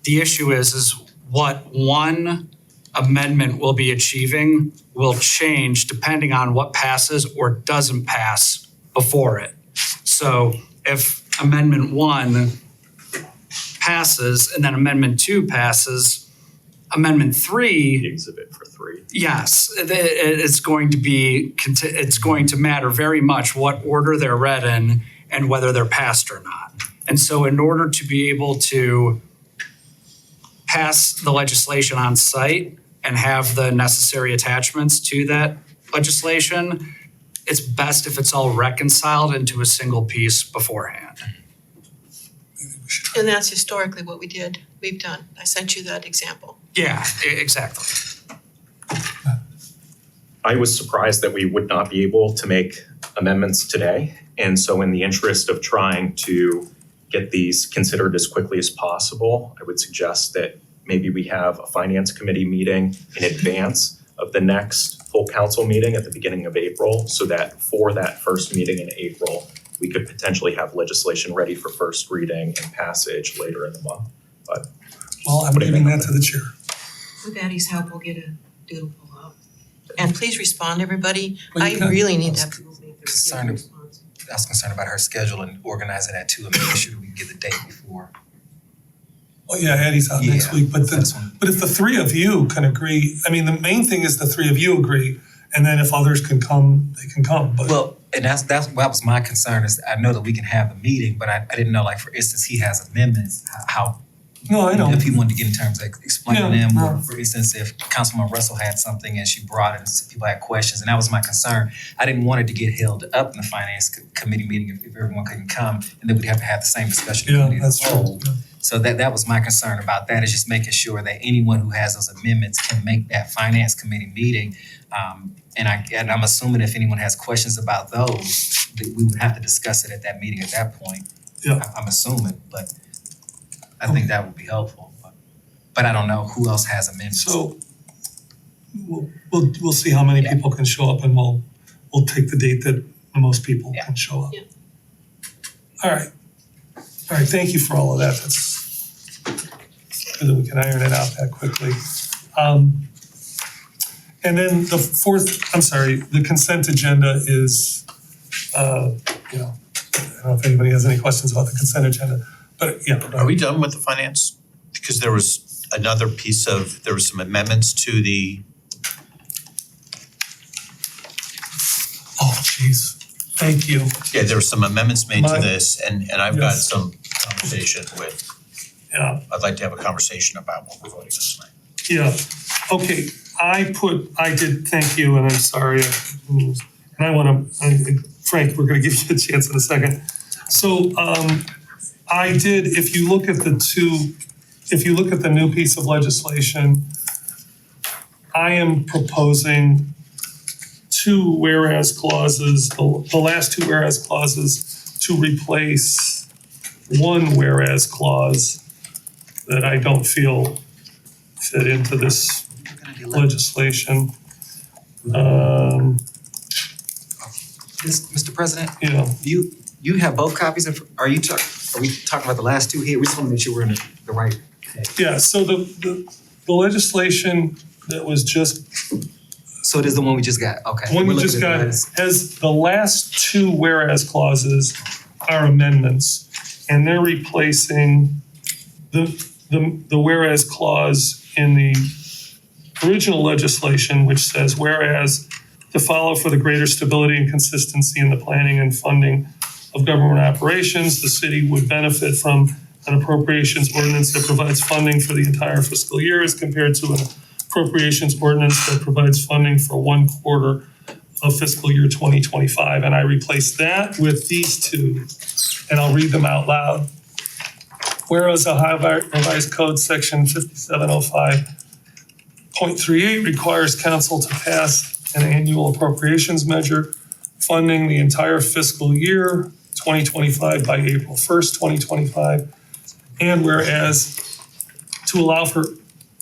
the issue is what one amendment will be achieving will change depending on what passes or doesn't pass before it. So if Amendment 1 passes and then Amendment 2 passes, Amendment 3, The exhibit for 3. yes, it's going to matter very much what order they're read in and whether they're passed or not. And so in order to be able to pass the legislation on site and have the necessary attachments to that legislation, it's best if it's all reconciled into a single piece beforehand. And that's historically what we've done. I sent you that example. Yeah, exactly. I was surprised that we would not be able to make amendments today. And so in the interest of trying to get these considered as quickly as possible, I would suggest that maybe we have a finance committee meeting in advance of the next full council meeting at the beginning of April, so that for that first meeting in April, we could potentially have legislation ready for first reading and passage later in the month. Well, I'm giving that to the chair. With Addie's help, we'll get a doodle poll out. And please respond, everybody. Well, you I can- really need to have people make their Concerned. response. I was concerned about her schedule and organizing that too, and making sure that we can get the date before. Oh, yeah, Addie's out next Yeah, week, but that's one. but if the three of you can agree, I mean, the main thing is the three of you agree, and then if others can come, they can come, but. Well, and that was my concern, is I know that we can have the meeting, but I didn't know, like, for instance, he has amendments, how, No, I know. if he wanted to get in terms of explaining Yeah, them, yeah. or for instance, if Councilman Russell had something and she brought it and some people had questions, and that was my concern. I didn't want it to get held up in the finance committee meeting if everyone couldn't come, and then we'd have to have the same discussion. Yeah, committee as that's a whole. true. So that was my concern about that, is just making sure that anyone who has those amendments can make that finance committee meeting. And I'm assuming if anyone has questions about those, that we would have to discuss it at that meeting at that point. Yeah. I'm assuming, but I think that would be helpful. But I don't know who else has amendments. So we'll see how many Yeah. people can show up, and we'll take the date that the most people Yeah. can show up. Yeah. All right, thank you for all of that, that's good that we can iron it out that quickly. And then the consent agenda is, I don't know if anybody has any questions about the consent agenda, but yeah. Are we done with the finance? Because there was another there was some amendments to the, Oh, jeez, thank you. yeah, there were some amendments made to My- this, and I've got Yes. some conversation with, Yeah, I'd like to have a conversation about what we're voting on tonight. yeah, okay, I did, thank you, and I'm sorry, and Frank, we're gonna give you a chance in a second. So, I did, if you look at the new piece of legislation, I am proposing two whereas clauses, the last two whereas clauses to replace one whereas clause that I don't feel fit into this legislation. Mr. President, You know, you have both copies of, are we talking about the last two here? We just want to make sure we're in the right page. yeah, so the legislation that was just, So it is the one we just got, okay. one We're we looking just at got, this. has the last two whereas clauses are amendments. And they're replacing the whereas clause in the original legislation, which says, whereas to follow for the greater stability and consistency in the planning and funding of government operations. The city would benefit from an appropriations ordinance that provides funding for the entire fiscal year as compared to an appropriations ordinance that provides funding for 1 quarter of fiscal year 2025. And I replaced that with these two, and I'll read them out loud. Whereas Ohio Revised Code Section 5705.38 requires council to pass an annual appropriations measure funding the entire fiscal year 2025 by April 1st, 2025. And whereas to allow for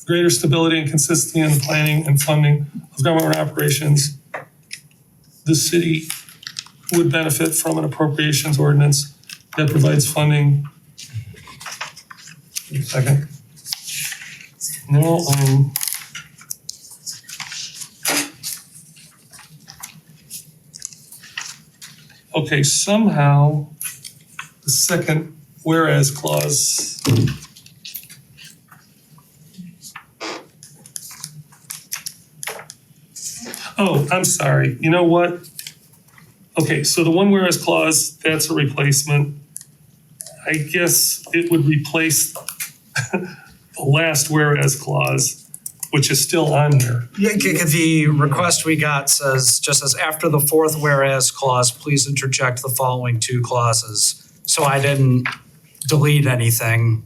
greater stability and consistency in the planning and funding of government operations, the city would benefit from an appropriations ordinance that provides funding. Wait a second. No, okay, somehow the second whereas clause oh, I'm sorry. You know what? Okay, so the one whereas clause, that's a replacement. I guess it would replace the last whereas clause, which is still on here. Yeah, the request we got just says after the fourth whereas clause, please interject the following 2 clauses. So I didn't delete anything.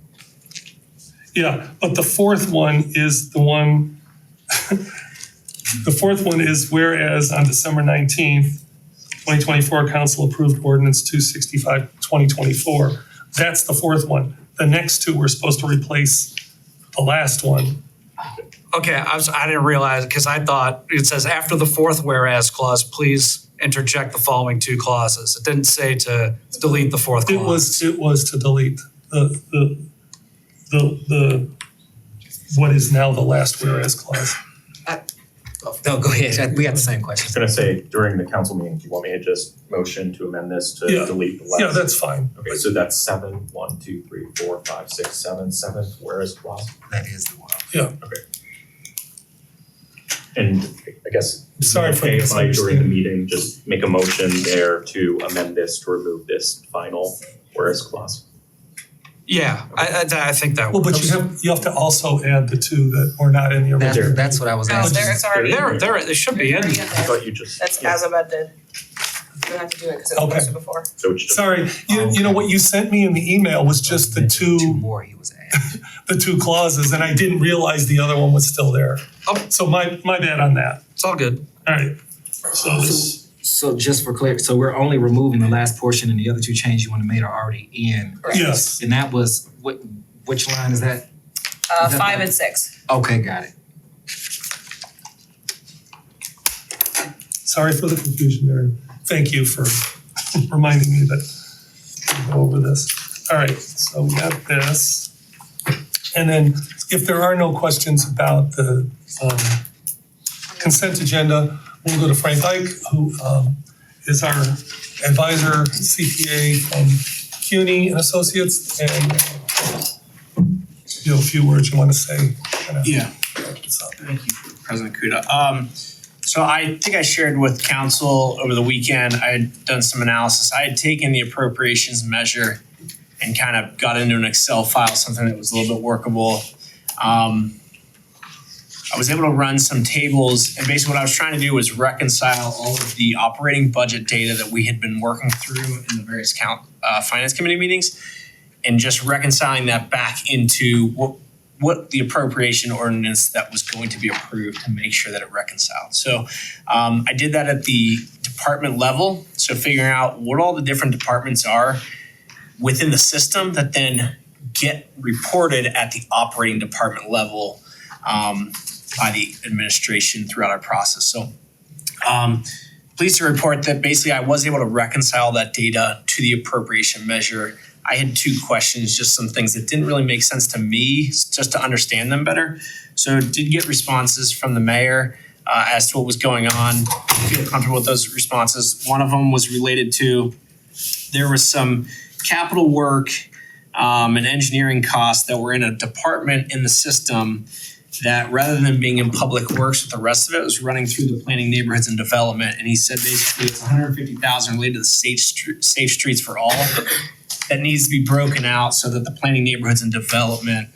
Yeah, but the fourth one is the one, the fourth one is whereas on December 19th, 2024, council approved ordinance 265, 2024. That's the fourth one. The next 2 were supposed to replace the last one. Okay, I didn't realize, because I thought it says after the fourth whereas clause, please interject the following 2 clauses. It didn't say to delete the fourth clause. It was to delete the what is now the last whereas clause. No, go ahead. We got the same I question. was gonna say, during the council meeting, do you want me to just motion to amend this to Yeah. delete the last? Yeah, that's fine. Okay, so that's 7, 1, 2, 3, 4, 5, 6, 7, 7th whereas clause. That is the one. And I guess. Sorry for okay, if I, during the misunderstanding. meeting, just make a motion there to amend this to remove this final whereas clause. Yeah, I think that Well, but works. you have to also add the 2 that were not in the original. That's what I was No, asking. there's already. It should be in. I thought you just. That's as amended. You don't have to do it because it was Okay. posted before. So it's just. Sorry, you know what you sent me in the email was just the 2 2 more he was adding. the 2 clauses, and I didn't realize the other one was still there. Oh. So my bad on that. It's all good. All right. So this, So just for clarity, so we're only removing the last portion and the other 2 changes you want to make are already in. yes, And that was, which line is that? 5 and 6. Okay, got it. sorry for the confusion there. Thank you for reminding me that we'll go over this. All right, so we got this. And then if there are no questions about the consent agenda, we'll go to Frank Ike, who is our advisor, CPA from CUNY and Associates, and you have a few words you want to say. Yeah. Thank you, President Kuda. So I think I shared with council over the weekend, I had done some analysis. I had taken the appropriations measure and kind of got into an Excel file, something that was a little bit workable. I was able to run some tables, and basically what I was trying to do was reconcile all of the operating budget data that we had been working through in the various finance committee meetings, and just reconciling that back into what the appropriation ordinance that was going to be approved to make sure that it reconciled. So I did that at the department level, so figuring out what all the different departments are within the system that then get reported at the operating department level by the administration throughout our process. So pleased to report that basically I was able to reconcile that data to the appropriation measure. I had 2 questions, just some things that didn't really make sense to me, just to understand them better. So did get responses from the mayor as to what was going on. I feel comfortable with those responses. One of them was related to, there was some capital work and engineering costs that were in a department in the system that rather than being in public works with the rest of it, was running through the planning, neighborhoods and development. And he said basically it's 150,000 related to the safe streets for all that needs to be broken out so that the planning, neighborhoods and development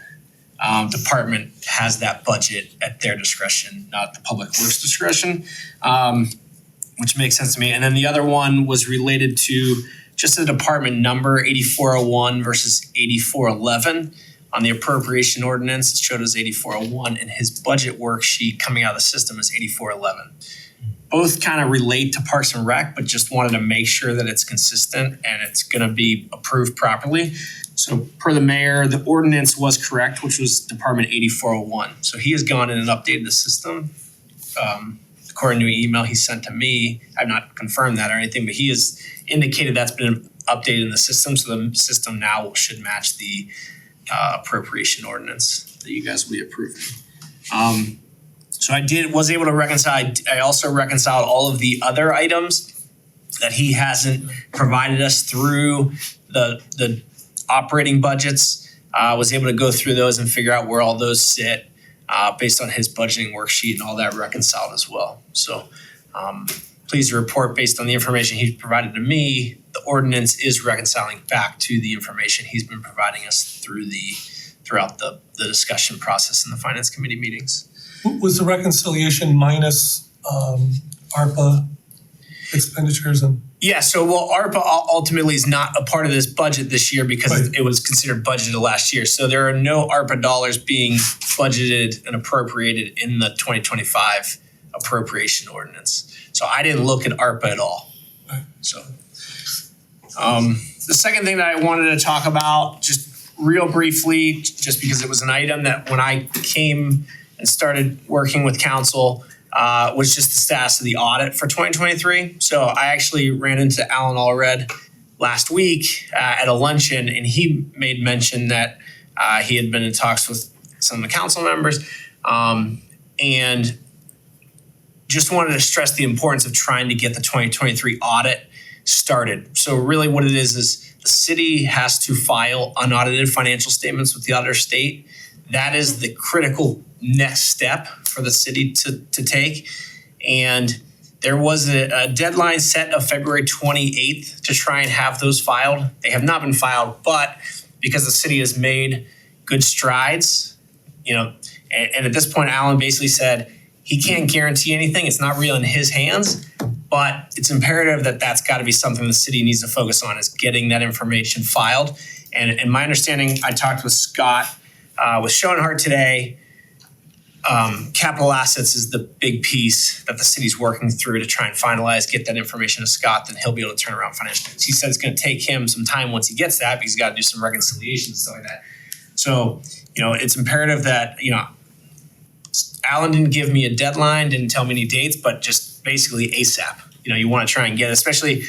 department has that budget at their discretion, not the public works discretion, which makes sense to me. And then the other one was related to just the department number 8401 versus 8411 on the appropriation ordinance. It showed as 8401, and his budget worksheet coming out of the system is 8411. Both kind of relate to Parks and Rec, but just wanted to make sure that it's consistent and it's going to be approved properly. So per the mayor, the ordinance was correct, which was Department 8401. So he has gone in and updated the system. According to an email he sent to me, I've not confirmed that or anything, but he has indicated that's been updated in the system. So the system now should match the appropriation ordinance that you guys will be approving. So was able to reconcile. I also reconciled all of the other items that he hasn't provided us through the operating budgets. Was able to go through those and figure out where all those sit based on his budgeting worksheet, and all that reconciled as well. So pleased to report, based on the information he's provided to me, the ordinance is reconciling back to the information he's been providing us throughout the discussion process in the finance committee meetings. Was the reconciliation minus ARPA expenditures and? Yeah, so ARPA ultimately is not a part of this budget this year because it was considered budgeted last year. So there are no ARPA dollars being budgeted and appropriated in the 2025 appropriation ordinance. So I didn't look at ARPA at all. So the second thing that I wanted to talk about, just real briefly, just because it was an item that when I came and started working with council, was just the status of the audit for 2023. So I actually ran into Alan Allred last week at a luncheon, and he made mention that he had been in talks with some of the council members, and just wanted to stress the importance of trying to get the 2023 audit started. So really what it is the city has to file unaudited financial statements with the auditor state. That is the critical next step for the city to take. And there was a deadline set of February 28th to try and have those filed. They have not been filed, but because the city has made good strides, and at this point, Alan basically said he can't guarantee anything. It's not real in his hands, but it's imperative that that's got to be something the city needs to focus on, is getting that information filed. And my understanding, I talked with Scott with Schoenhardt today. Capital assets is the big piece that the city's working through to try and finalize, get that information to Scott, then he'll be able to turn around financial. He said it's going to take him some time once he gets that because he's got to do some reconciliation and stuff like that. So, it's imperative that, Alan didn't give me a deadline, didn't tell me any dates, but just basically ASAP. You want to try and get, especially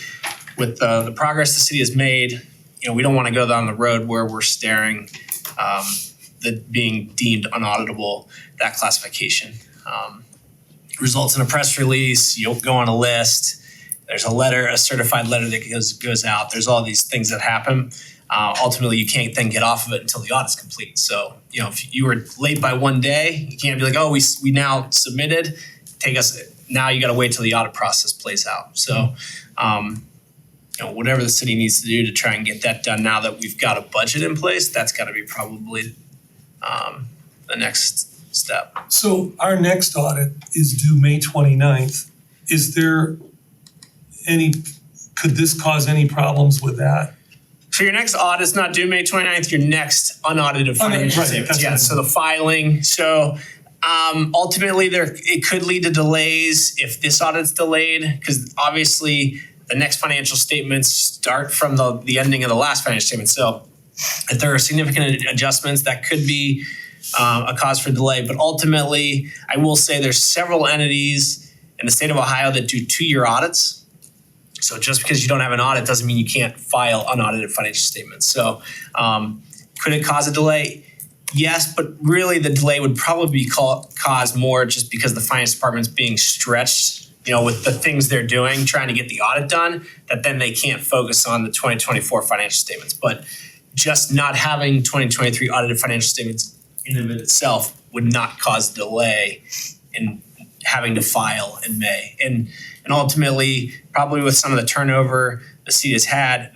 with the progress the city has made, we don't want to go down the road where we're staring that being deemed unauditable, that classification. Results in a press release, you'll go on a list, there's a certified letter that goes out, there's all these things that happen. Ultimately, you can't then get off of it until the audit's complete. So, if you were late by one day, you can't be like, oh, we now submitted, now you got to wait till the audit process plays out. So, whatever the city needs to do to try and get that done now that we've got a budget in place, that's got to be probably the next step. So our next audit is due May 29th. Is there could this cause any problems with that? So your next audit's not due May 29th, your next unaudited financial statements. Yeah, so the filing. So ultimately it could lead to delays if this audit's delayed, because obviously the next financial statements start from the ending of the last financial statement. So if there are significant adjustments, that could be a cause for delay. But ultimately, I will say there's several entities in the state of Ohio that do 2-year audits. So just because you don't have an audit doesn't mean you can't file unaudited financial statements. So could it cause a delay? Yes, but really the delay would probably be caused more just because the finance department's being stretched, with the things they're doing, trying to get the audit done, that then they can't focus on the 2024 financial statements. But just not having 2023 audited financial statements in and of itself would not cause delay in having to file in May. And ultimately, probably with some of the turnover the city has had,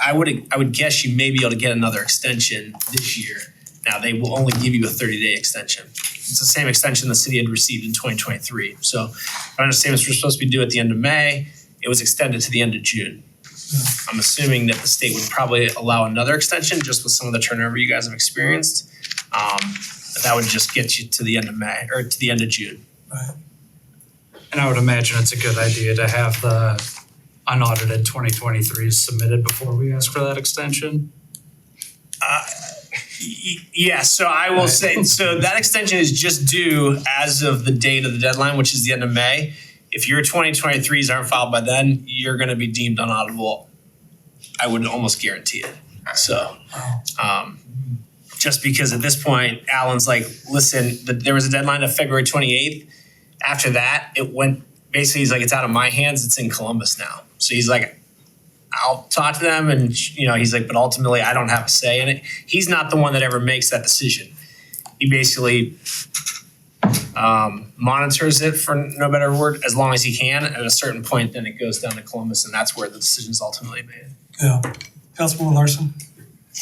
I would guess you may be able to get another extension this year. Now, they will only give you a 30-day extension. It's the same extension the city had received in 2023. So I understand we're supposed to be due at the end of May. It was extended to the end of June. I'm assuming that the state would probably allow another extension just with some of the turnover you guys have experienced. But that would just get you to the end of May or to the end of June. And I would imagine it's a good idea to have the unaudited 2023s submitted before we ask for that extension. Yes, so I will say, so that extension is just due as of the date of the deadline, which is the end of May. If your 2023s aren't filed by then, you're gonna be deemed unauditable. I would almost guarantee it. So, just because at this point, Alan's like, listen, there was a deadline of February 28th. After that, it went, basically he's like, it's out of my hands, it's in Columbus now. So he's like, I'll talk to them and, he's like, but ultimately I don't have a say in it. He's not the one that ever makes that decision. He basically monitors it, for no better word, as long as he can. At a certain point, then it goes down to Columbus, and that's where the decision is ultimately made. Yeah. Councilwoman Larson?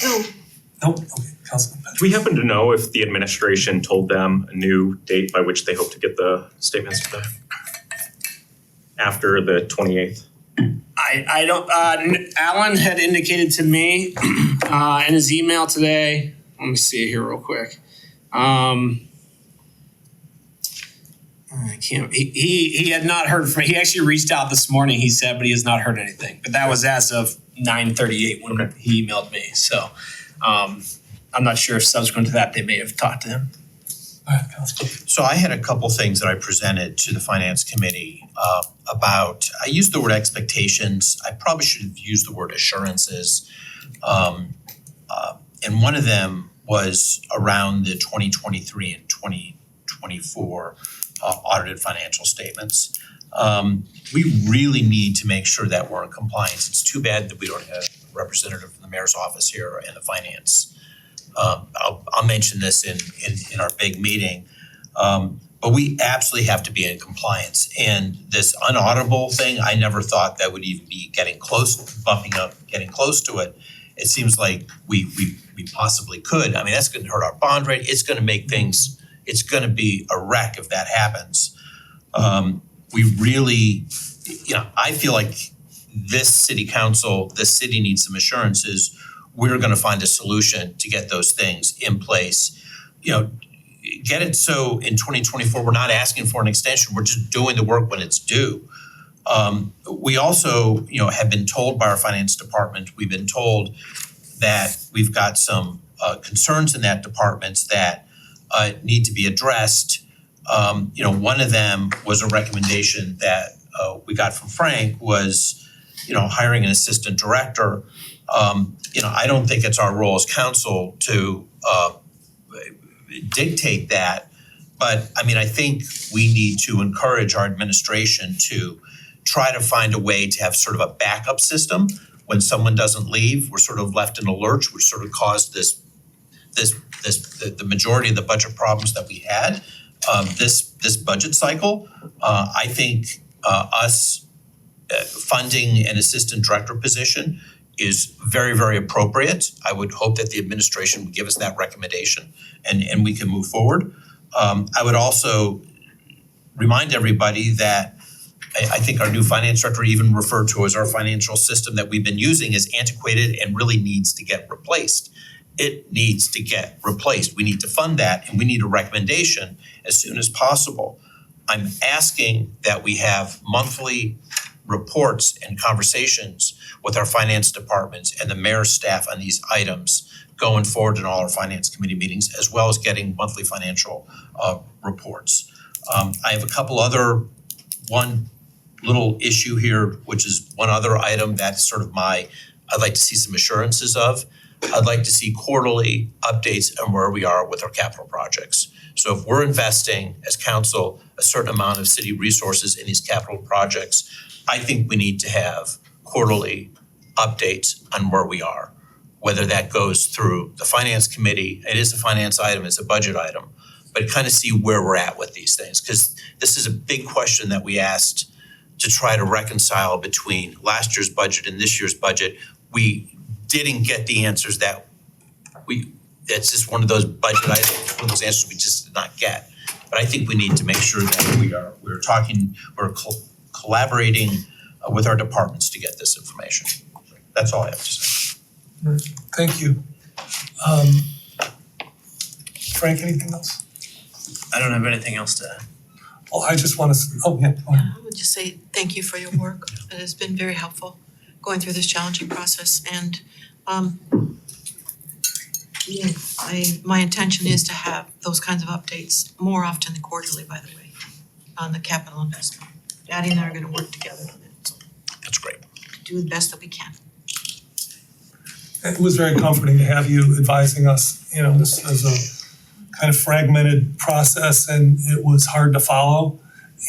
No, Nope. Okay, Councilman Patrick. Do we happen to know if the administration told them a new date by which they hope to get the statements back? After the 28th? I don't, Alan had indicated to me in his email today, let me see it here real quick. I can't, he had not heard from, he actually reached out this morning, he said, but he has not heard anything. But that was as of 9:38 when he emailed me. So I'm not sure if subsequent to that, they may have talked to him. All right, Councilman. So I had a couple things that I presented to the Finance Committee about, I used the word expectations. I probably should have used the word assurances. And one of them was around the 2023 and 2024 audited financial statements. We really need to make sure that we're in compliance. It's too bad that we don't have a representative from the mayor's office here and the finance. I'll mention this in our big meeting. But we absolutely have to be in compliance. And this unauditable thing, I never thought that would even be getting close, bumping up, getting close to it. It seems like we possibly could. I mean, that's gonna hurt our bond rate. It's gonna make things, it's gonna be a wreck if that happens. We really, I feel like this city council, this city needs some assurances. We're gonna find a solution to get those things in place. Get it so in 2024, we're not asking for an extension, we're just doing the work when it's due. We also, have been told by our finance department, we've been told that we've got some concerns in that department that need to be addressed. One of them was a recommendation that we got from Frank was, hiring an assistant director. I don't think it's our role as council to dictate that, but I think we need to encourage our administration to try to find a way to have sort of a backup system. When someone doesn't leave, we're sort of left in a lurch, which sort of caused the majority of the budget problems that we had this budget cycle. I think us funding an assistant director position is very, very appropriate. I would hope that the administration would give us that recommendation and we can move forward. I would also remind everybody that I think our new finance director even referred to as our financial system that we've been using is antiquated and really needs to get replaced. It needs to get replaced. We need to fund that and we need a recommendation as soon as possible. I'm asking that we have monthly reports and conversations with our finance departments and the mayor's staff on these items going forward in all our finance committee meetings, as well as getting monthly financial reports. I have a couple other, one little issue here, which is one other item that's sort of I'd like to see some assurances of. I'd like to see quarterly updates on where we are with our capital projects. So if we're investing as council a certain amount of city resources in these capital projects, I think we need to have quarterly updates on where we are whether that goes through the finance committee, it is a finance item, it's a budget item, but kind of see where we're at with these things, because this is a big question that we asked to try to reconcile between last year's budget and this year's budget. We didn't get the answers that it's just one of those budget items, one of those answers we just did not get. But I think we need to make sure that we're collaborating with our departments to get this information. That's all I have to say. Thank you. Frank, anything else? I don't have anything else to add. Well, I just want to, go ahead. I would just say thank you for your work. It has been very helpful going through this challenging process, and my intention is to have those kinds of updates more often than quarterly, by the way, on the capital investment. Daddy and I are gonna work together on it, so That's great. do the best that we can. It was very comforting to have you advising us. This is a kind of fragmented process and it was hard to follow.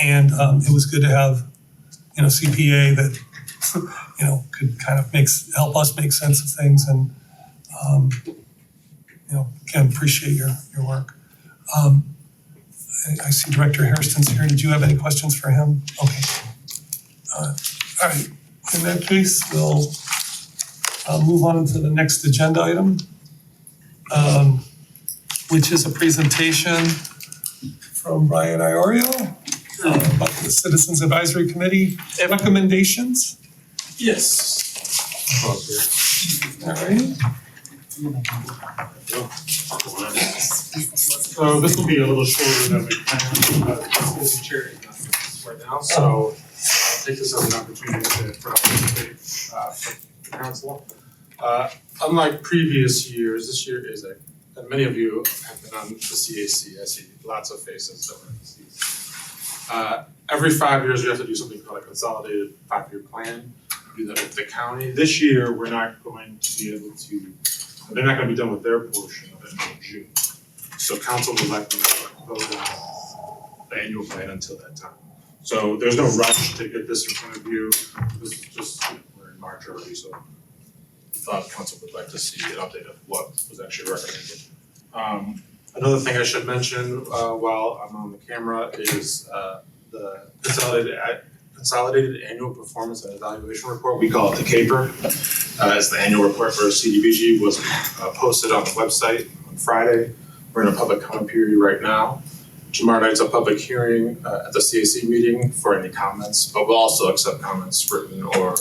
And it was good to have, CPA that, could kind of help us make sense of things. And, again, appreciate your work. I see Director Hairston's here. Did you have any questions for him? Okay. All right. In that case, we'll move on to the next agenda item, which is a presentation from Brian Iorio about the Citizens Advisory Committee recommendations. Yes. All right. So this will be a little shorter than we planned, the chair is not right now, so I'll take this as an opportunity to participate for the council. Unlike previous years, this year is and many of you have been on the CAC, I see lots of faces that were in the CAC. Every 5 years, we have to do something called a consolidated 5-year plan, do that with the county. This year, we're not going to be able to, they're not gonna be done with their portion of it until June. So council would like to vote on the annual plan until that time. So there's no rush to get this in front of you. This is just, we're in March already, so we thought council would like to see an update of what was actually recommended. Another thing I should mention while I'm on the camera is the consolidated annual performance and evaluation report. We call it the CAPER. It's the annual report for CDBG, was posted on the website on Friday. We're in a public comment period right now. Tomorrow night's a public hearing at the CAC meeting for any comments, but we'll also accept comments written or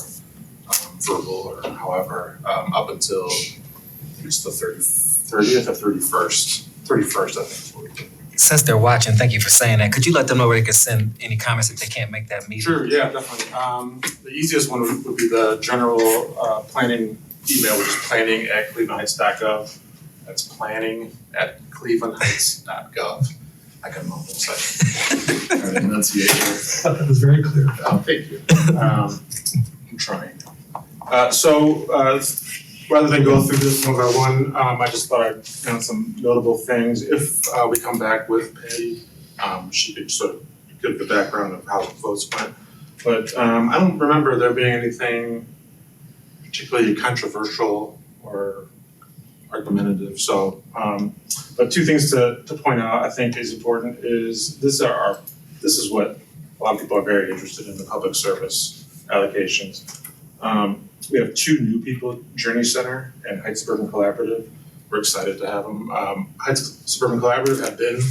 verbal or however up until it's the 30th or 31st. 31st, I think is what we did. Since they're watching, thank you for saying that. Could you let them know where they can send any comments if they can't make that meeting? Sure, yeah, definitely. The easiest one would be the general planning email, which is planning@clevelandheights.gov. That's planning@clevelandheights.gov. I can mumble second. Or enunciate here. That was very clear. Oh, thank you. I'm trying. Rather than go through this one by one, I just thought I'd found some notable things. If we come back with Patty, she could sort of give the background of how the votes went. But I don't remember there being anything particularly controversial or argumentative. So, but two things to point out I think is important is this is what a lot of people are very interested in, the public service allocations. We have 2 new people, Journey Center and Heights Suburban Collaborative. We're excited to have them. Heights Suburban Collaborative have been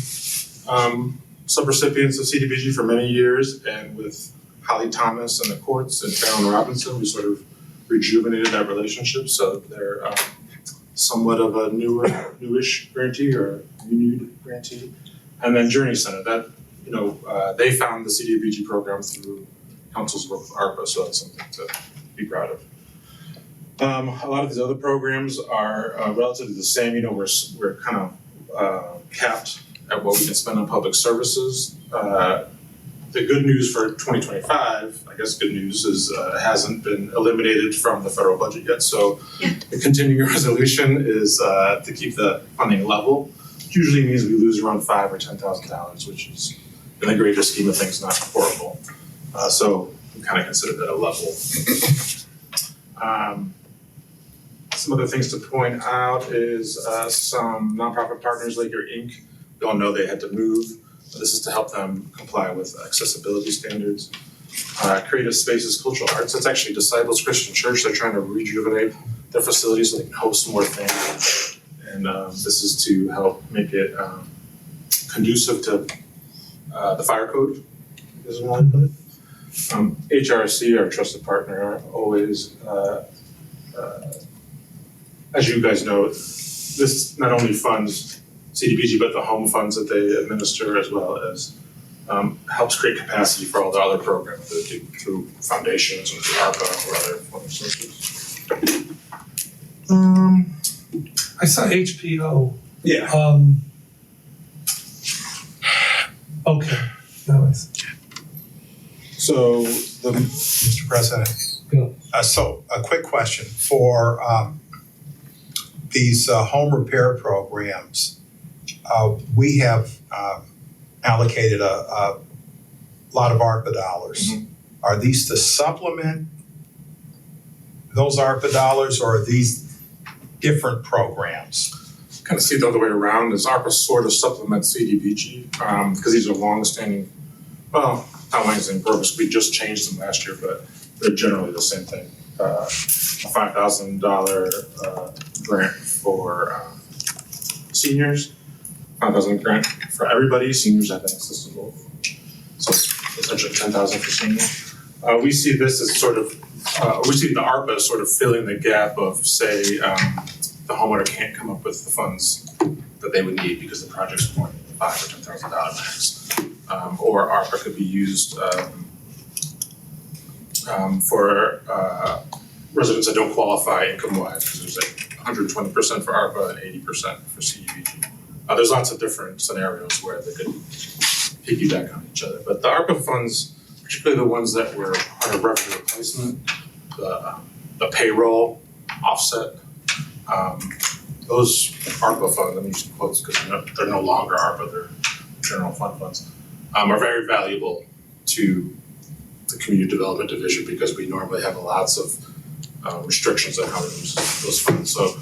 subrecipients of CDBG for many years, and with Holly Thomas and the courts and Fallon Robinson, we sort of rejuvenated that relationship. So they're somewhat of a newish grantee or renewed grantee. And then Journey Center, that they found the CDBG program through council's work with ARPA, so that's something to be proud of. A lot of these other programs are relatively the same. We're kind of capped at what we can spend on public services. The good news for 2025, I guess good news, is it hasn't been eliminated from the federal budget yet. So the continuing resolution is to keep the funding level. Usually means we lose around $5,000 or $10,000, which is in the greater scheme of things not horrible. So we kind of consider that a level. Some other things to point out is some nonprofit partners, Laker Inc. We all know they had to move. This is to help them comply with accessibility standards. Creative Spaces Cultural Arts, that's actually Disciples Christian Church. They're trying to rejuvenate their facilities so they can host more things. And this is to help make it conducive to the fire code, is one way to put it. HRC, our trusted partner, always, as you guys know, this not only funds CDBG, but the home funds that they administer, as well as helps create capacity for all the other programs that do through foundations or through ARPA or other funding sources. I saw HPO. Yeah. Okay, now I see. So, Mr. President. Yeah. So a quick question for these home repair programs. We have allocated a lot of ARPA dollars. Mm-hmm. Are these to supplement those ARPA dollars, or are these different programs? Kind of see it the other way around, is ARPA sort of supplements CDBG, because these are long-standing, well, not long-standing programs, we just changed them last year, but they're generally the same thing. A $5,000 grant for seniors, $5,000 grant for everybody, seniors have access to both. So essentially $10,000 for seniors. We see this as sort of, we see the ARPA as sort of filling the gap of, say, the homeowner can't come up with the funds that they would need because the project's more than $5,000 or $10,000 max. Or ARPA could be used for residents that don't qualify income-wise, because there's like 120% for ARPA and 80% for CDBG. There's lots of different scenarios where they could piggyback on each other, but the ARPA funds, particularly the ones that were part of revenue replacement, the payroll offset, those ARPA funds, I'm using quotes because they're no longer ARPA, they're general fund funds, are very valuable to the community development division because we normally have lots of restrictions on how to use those funds. So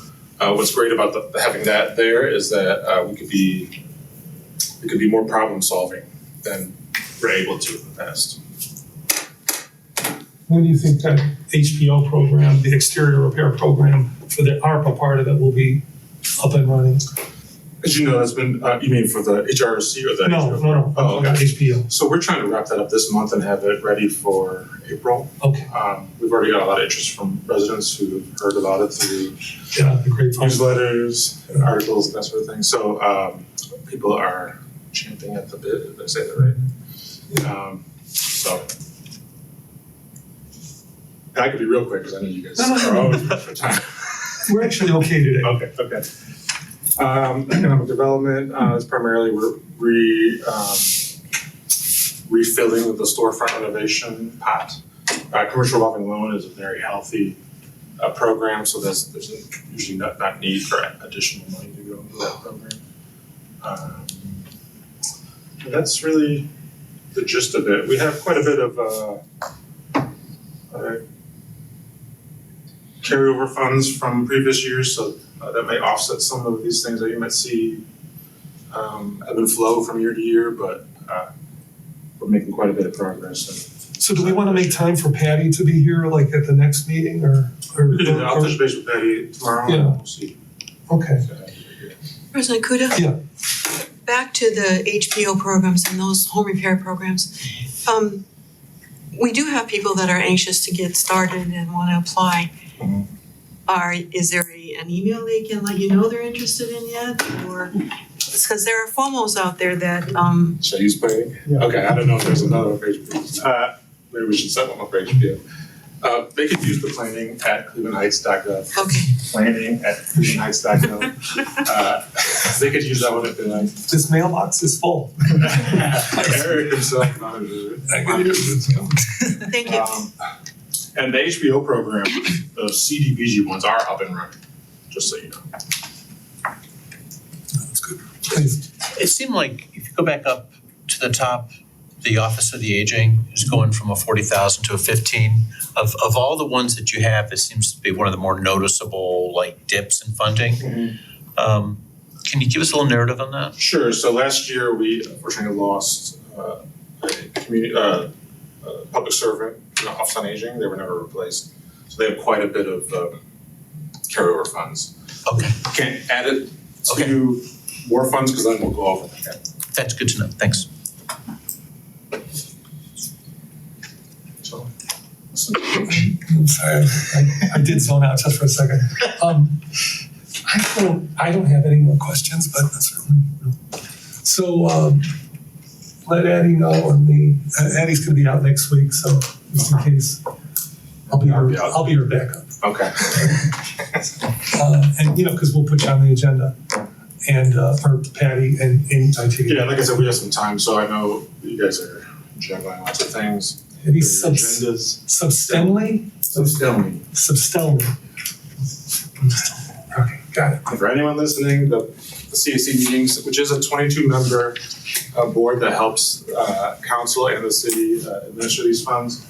what's great about having that there is that we could be more problem solving than we're able to in the past. When do you think that HPO program, the exterior repair program for the ARPA part of it will be up and running? As you know, that's been, you mean for the HRC or the HPO? No, Oh, okay. HPO. So we're trying to wrap that up this month and have it ready for April. Okay. We've already got a lot of interest from residents who have heard about it through Yeah, the great fun. newsletters and articles and that sort of thing. So people are champing at the bit, if I say that right. So I could be real quick because I know you guys are always pressed for time. We're actually okay today. Okay. Economic development is primarily refilling the storefront renovation pot. Commercial revolving loan is a very healthy program, so there's usually not need for additional money to go into that program. And that's really the gist of it. We have quite a bit of carryover funds from previous years, so that may offset some of these things that you might see ebb and flow from year to year, but we're making quite a bit of progress. So do we want to make time for Patty to be here, like at the next meeting, or? I'll touch base with Patty tomorrow and we'll see. Okay. President Kuda? Yeah. Back to the HPO programs and those home repair programs. We do have people that are anxious to get started and want to apply. Is there an email they can let you know they're interested in yet? Or, because there are FOMOs out there that, Should I use planning? Yeah. Okay, I don't know if there's another for HPO. Maybe we should set one up for HPO. They could use the planning at clevelandheights.gov. okay. Planning at clevelandheights.gov. They could use that one if they like. This mailbox is full. Eric himself monitors it. Thank you. And the HPO program, the CDBG ones are up and running, just so you know. That's good. Please. It seemed like if you go back up to the top the Office of the Aging is going from a 40,000 to a 15. Of all the ones that you have, it seems to be one of the more noticeable like dips in funding. Can you give us a little narrative on that? Sure, so last year we unfortunately lost a public servant in the Office on Aging. They were never replaced. So they have quite a bit of carryover funds. Okay, Can't add it to more funds because then we'll go over that. that's good to know. Thanks. So, I'm sorry, I did zone out just for a second. I don't have any more questions, but certainly. So let Addie know, and Addie's gonna be out next week, so just in case, I'll be her backup. okay. And because we'll put you on the agenda, and or Patty and I take it. Yeah, like I said, we have some time, so I know you guys are juggling lots of things. Maybe Your agendas. Substelli. Okay, got it. For anyone listening, the CAC meetings, which is a 22-member board that helps council and the city administer these funds,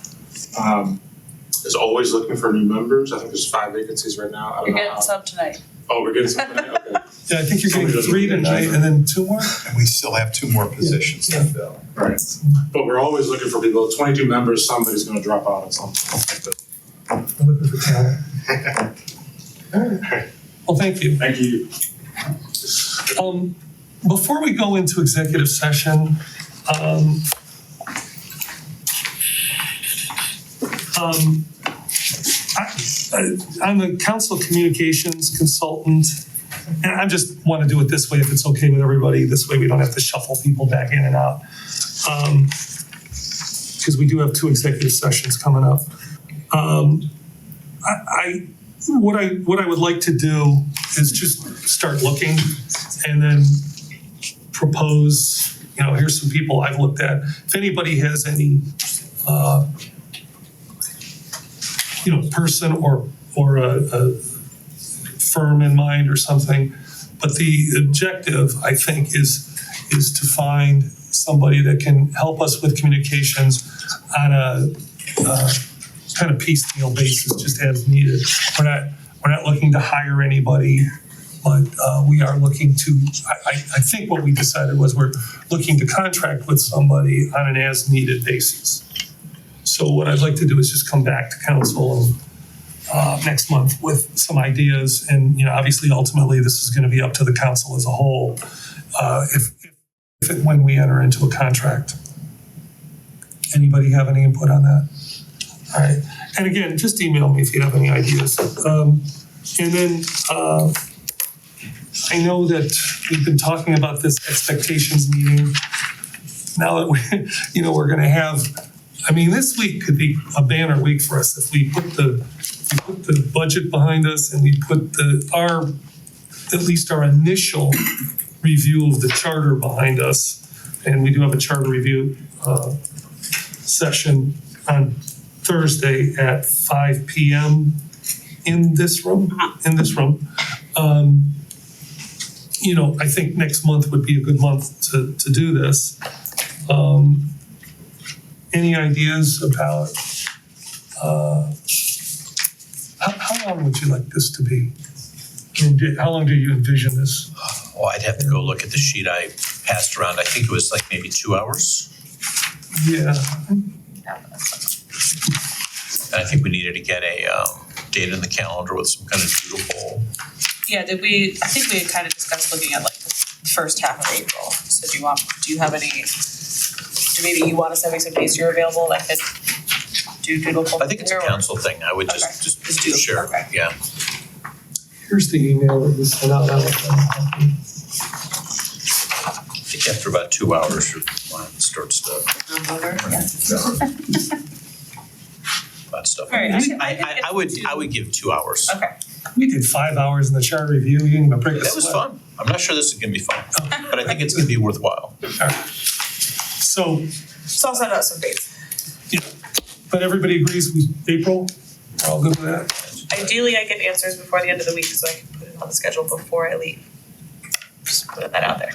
is always looking for new members. I think there's 5 vacancies right now. I don't You're know getting how. some tonight. Oh, we're getting some tonight? Okay. Yeah, I think you're getting Somebody doesn't 3 get tonight, agenda. and then 2 more. And we still have 2 more positions to fill. Right. But we're always looking for people. 22 members, somebody's going to drop out at some point. I'm looking for talent. All right. Well, thank you. Thank you. Before we go into executive session, I'm the council communications consultant, and I just want to do it this way if it's okay with everybody. This way we don't have to shuffle people back in and out. Because we do have 2 executive sessions coming up. What I would like to do is just start looking and then propose, here's some people I've looked at. If anybody has any, person or a firm in mind or something. But the objective, I think, is to find somebody that can help us with communications on a kind of piecemeal basis, just as needed. We're not looking to hire anybody, but we are looking to. I think what we decided was we're looking to contract with somebody on an as-needed basis. So what I'd like to do is just come back to council next month with some ideas, and obviously, ultimately, this is going to be up to the council as a whole. If and when we enter into a contract. Anybody have any input on that? All right, and again, just email me if you have any ideas. And then I know that we've been talking about this expectations meeting. Now that we're going to have, this week could be a banner week for us if we put the budget behind us and we put at least our initial review of the charter behind us. And we do have a charter review session on Thursday at 5 p.m. in this room. I think next month would be a good month to do this. Any ideas about how long would you like this to be? How long do you envision this? Oh, I'd have to go look at the sheet I passed around. I think it was like maybe 2 hours. Yeah. And I think we needed to get a date in the calendar with some kind of doodle. Yeah, I think we had kind of discussed looking at like the first half of April. So do you have any, maybe you want to send me some days you're available that could do doodle poll? I think it's a council thing. I would just do it. share. Okay. Yeah. Here's the email that was sent out. I think after about 2 hours, your mind starts to about stuff. All right, I would give 2 hours. Okay. We did 5 hours in the charter review. You didn't even break a That was sweat. fun. I'm not sure this is gonna be fun, but I think it's gonna be worthwhile. All right. So, I'll send out some dates. but everybody agrees with April? We're all good with that? Ideally, I get answers before the end of the week so I can put it on the schedule before I leave. Just putting that out there.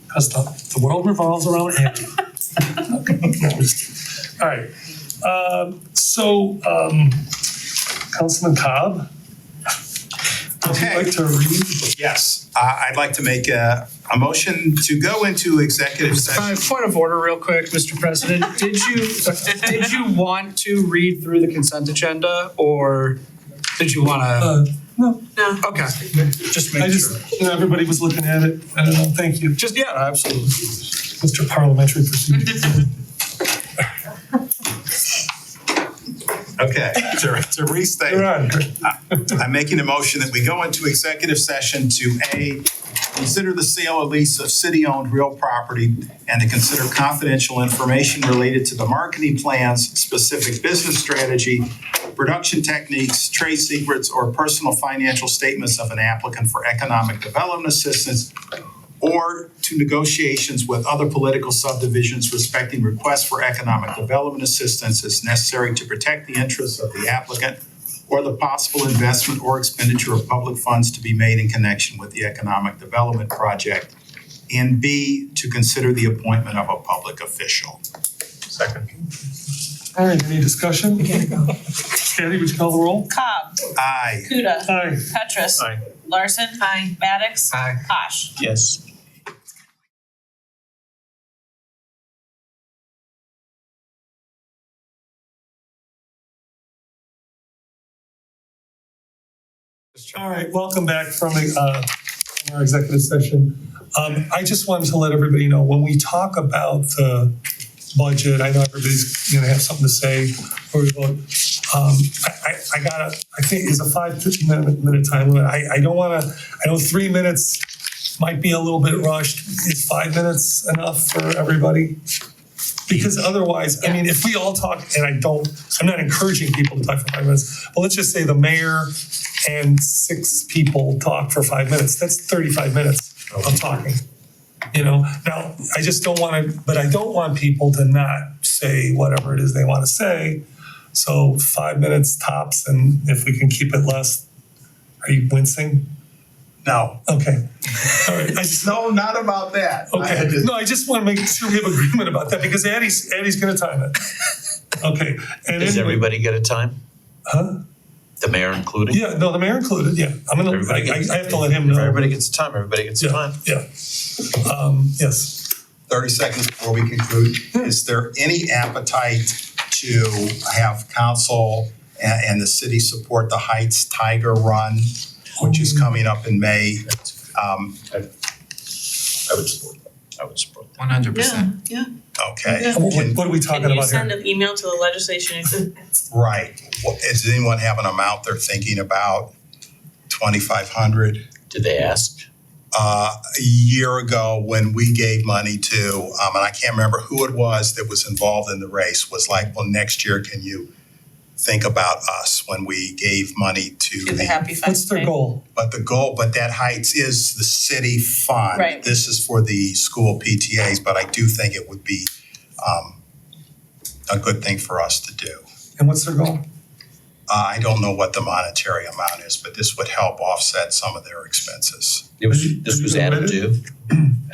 Because the world revolves around Andy. All right, Councilman Cobb, would you Okay. like to read? Yes, I'd like to make a motion to go into executive session. Point of order real quick, Mr. President. Did you want to read through the consent agenda or did you wanna? No, Okay, just I make just, sure. everybody was looking at it, I don't know, thank you, Just, yeah, absolutely. Mr. Parliamentary Procedure. Okay, to restate. You're on. I'm making a motion that we go into executive session to A, consider the sale or lease of city-owned real property and to consider confidential information related to the marketing plans, specific business strategy, production techniques, trade secrets, or personal financial statements of an applicant for economic development assistance or to negotiations with other political subdivisions respecting requests for economic development assistance as necessary to protect the interests of the applicant or the possible investment or expenditure of public funds to be made in connection with the economic development project. And B, to consider the appointment of a public official. Second. All right, any discussion? We gotta go. Patty, would you call the roll? Cobb, Aye. Kuda, Aye. Petrus. Aye. Larson. Aye. Maddox. Aye. Posh. Yes. All right, welcome back from our executive session. I just wanted to let everybody know, when we talk about the budget, I know everybody's gonna have something to say before we vote. I think it's a 5 minute time limit. I know 3 minutes might be a little bit rushed. Is 5 minutes enough for everybody? Because otherwise, I mean, if we all talk, and I'm not encouraging people to talk for 5 minutes, but let's just say the mayor and 6 people talk for 5 minutes, that's 35 minutes of talking. You know, now, I just don't wanna, but I don't want people to not say whatever it is they wanna say. So 5 minutes tops, and if we can keep it less, are you wincing? No. Okay, all right, No, not about that. okay, no, I just wanna make sure we have agreement about that, because Addie's gonna time it. Okay, and Does anyway- everybody get a time? Huh? The mayor included? Yeah, no, the mayor included, yeah, I have to let him know. If everybody gets a time, everybody gets a time. Yeah, yes. 30 seconds before we conclude. Is there any appetite to have council and the city support the Heights Tiger Run, which is coming up in May? I would support that. I would support that. 100%. Yeah. Okay. Yeah. What are we talking Can you about send here? an email to the legislation? Right. Does anyone have an amount they're thinking about? 2,500? Did they ask? A year ago, when we gave money to, and I can't remember who it was that was involved in the race, was like, well, next year, can you think about us when we gave money to Do the Happy Fest What's their thing? goal? But that Heights is the city fund. Right. This is for the school PTAs, but I do think it would be a good thing for us to do. And what's their goal? I don't know what the monetary amount is, but this would help offset some of their expenses. This was Adam Dew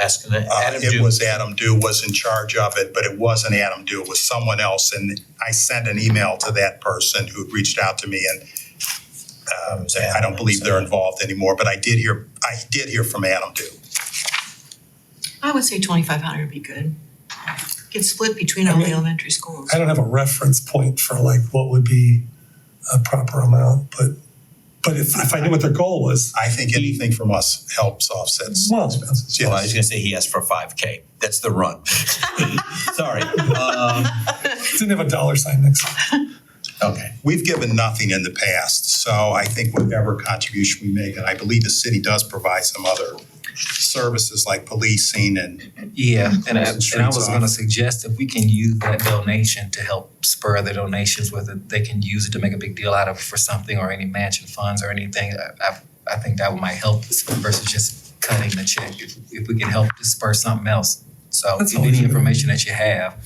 asking that. Adam It Dew. was Adam Dew was in charge of it, but it wasn't Adam Dew, it was someone else. And I sent an email to that person who reached out to me, and I don't believe they're involved anymore, but I did hear from Adam Dew. I would say 2,500 would be good. Get split between all the elementary schools. I don't have a reference point for like what would be a proper amount, but if I knew what their goal was, I think anything from us helps offset some well, expenses, Well, I was yes. gonna say he asked for 5K. That's the run. Sorry. didn't have a dollar sign next to it. Okay. We've given nothing in the past, so I think whatever contribution we make, and I believe the city does provide some other services like policing and Yeah, and I Streets was off. gonna suggest if we can use that donation to help spur the donations, whether they can use it to make a big deal out of for something or any mansion funds or anything, I think that might help versus just cutting the check. If we can help to spur something else. So That's if always any a good information that you have,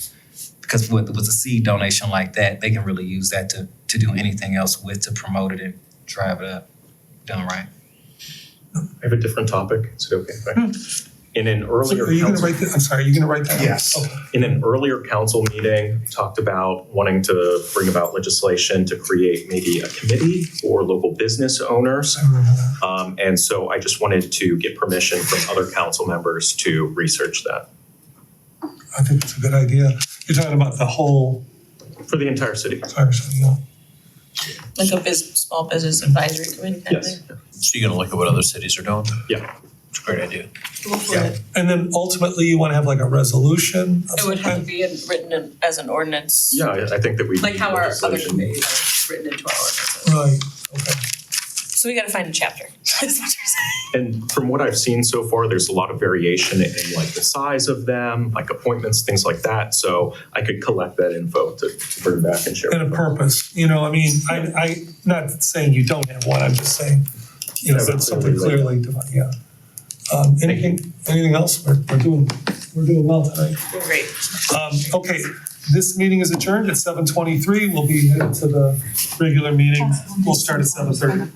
because with a seed donation like that, they can really use that to do anything else with, to promote it and drive it up. Done right. I have a different topic. Is it okay? Right? In an So earlier are you gonna council, write that, I'm sorry, are you gonna write that? Yes. Okay. in an earlier council meeting, talked about wanting to bring about legislation to create maybe a committee for local business owners. I remember that. And so I just wanted to get permission from other council members to research that I think it's a good idea. You're talking about the whole, for the entire city. sorry, yeah. Like a small business advisory committee kind of Yes. thing? So you're gonna look at what other cities are doing? Yeah. It's a great idea. Go for Yeah. it. And then ultimately you wanna have like a resolution of It would some have to kind? be written in as an ordinance. Yeah, I think that we Like need how our other legislation. committees are written into our ordinances. Right, okay. So we gotta find a chapter, is what you're saying. And from what I've seen so far, there's a lot of variation in like the size of them, like appointments, things like that. So I could collect that info to bring back and share. And a with them. purpose, you know, I mean, I, not saying you don't have one, I'm just saying, you know, Have it that's something clearly clearly defined, yeah. Anything else? We're doing well tonight. Great. Okay, this meeting is adjourned at 7:23. We'll be headed to the regular meeting. We'll start at 7:30.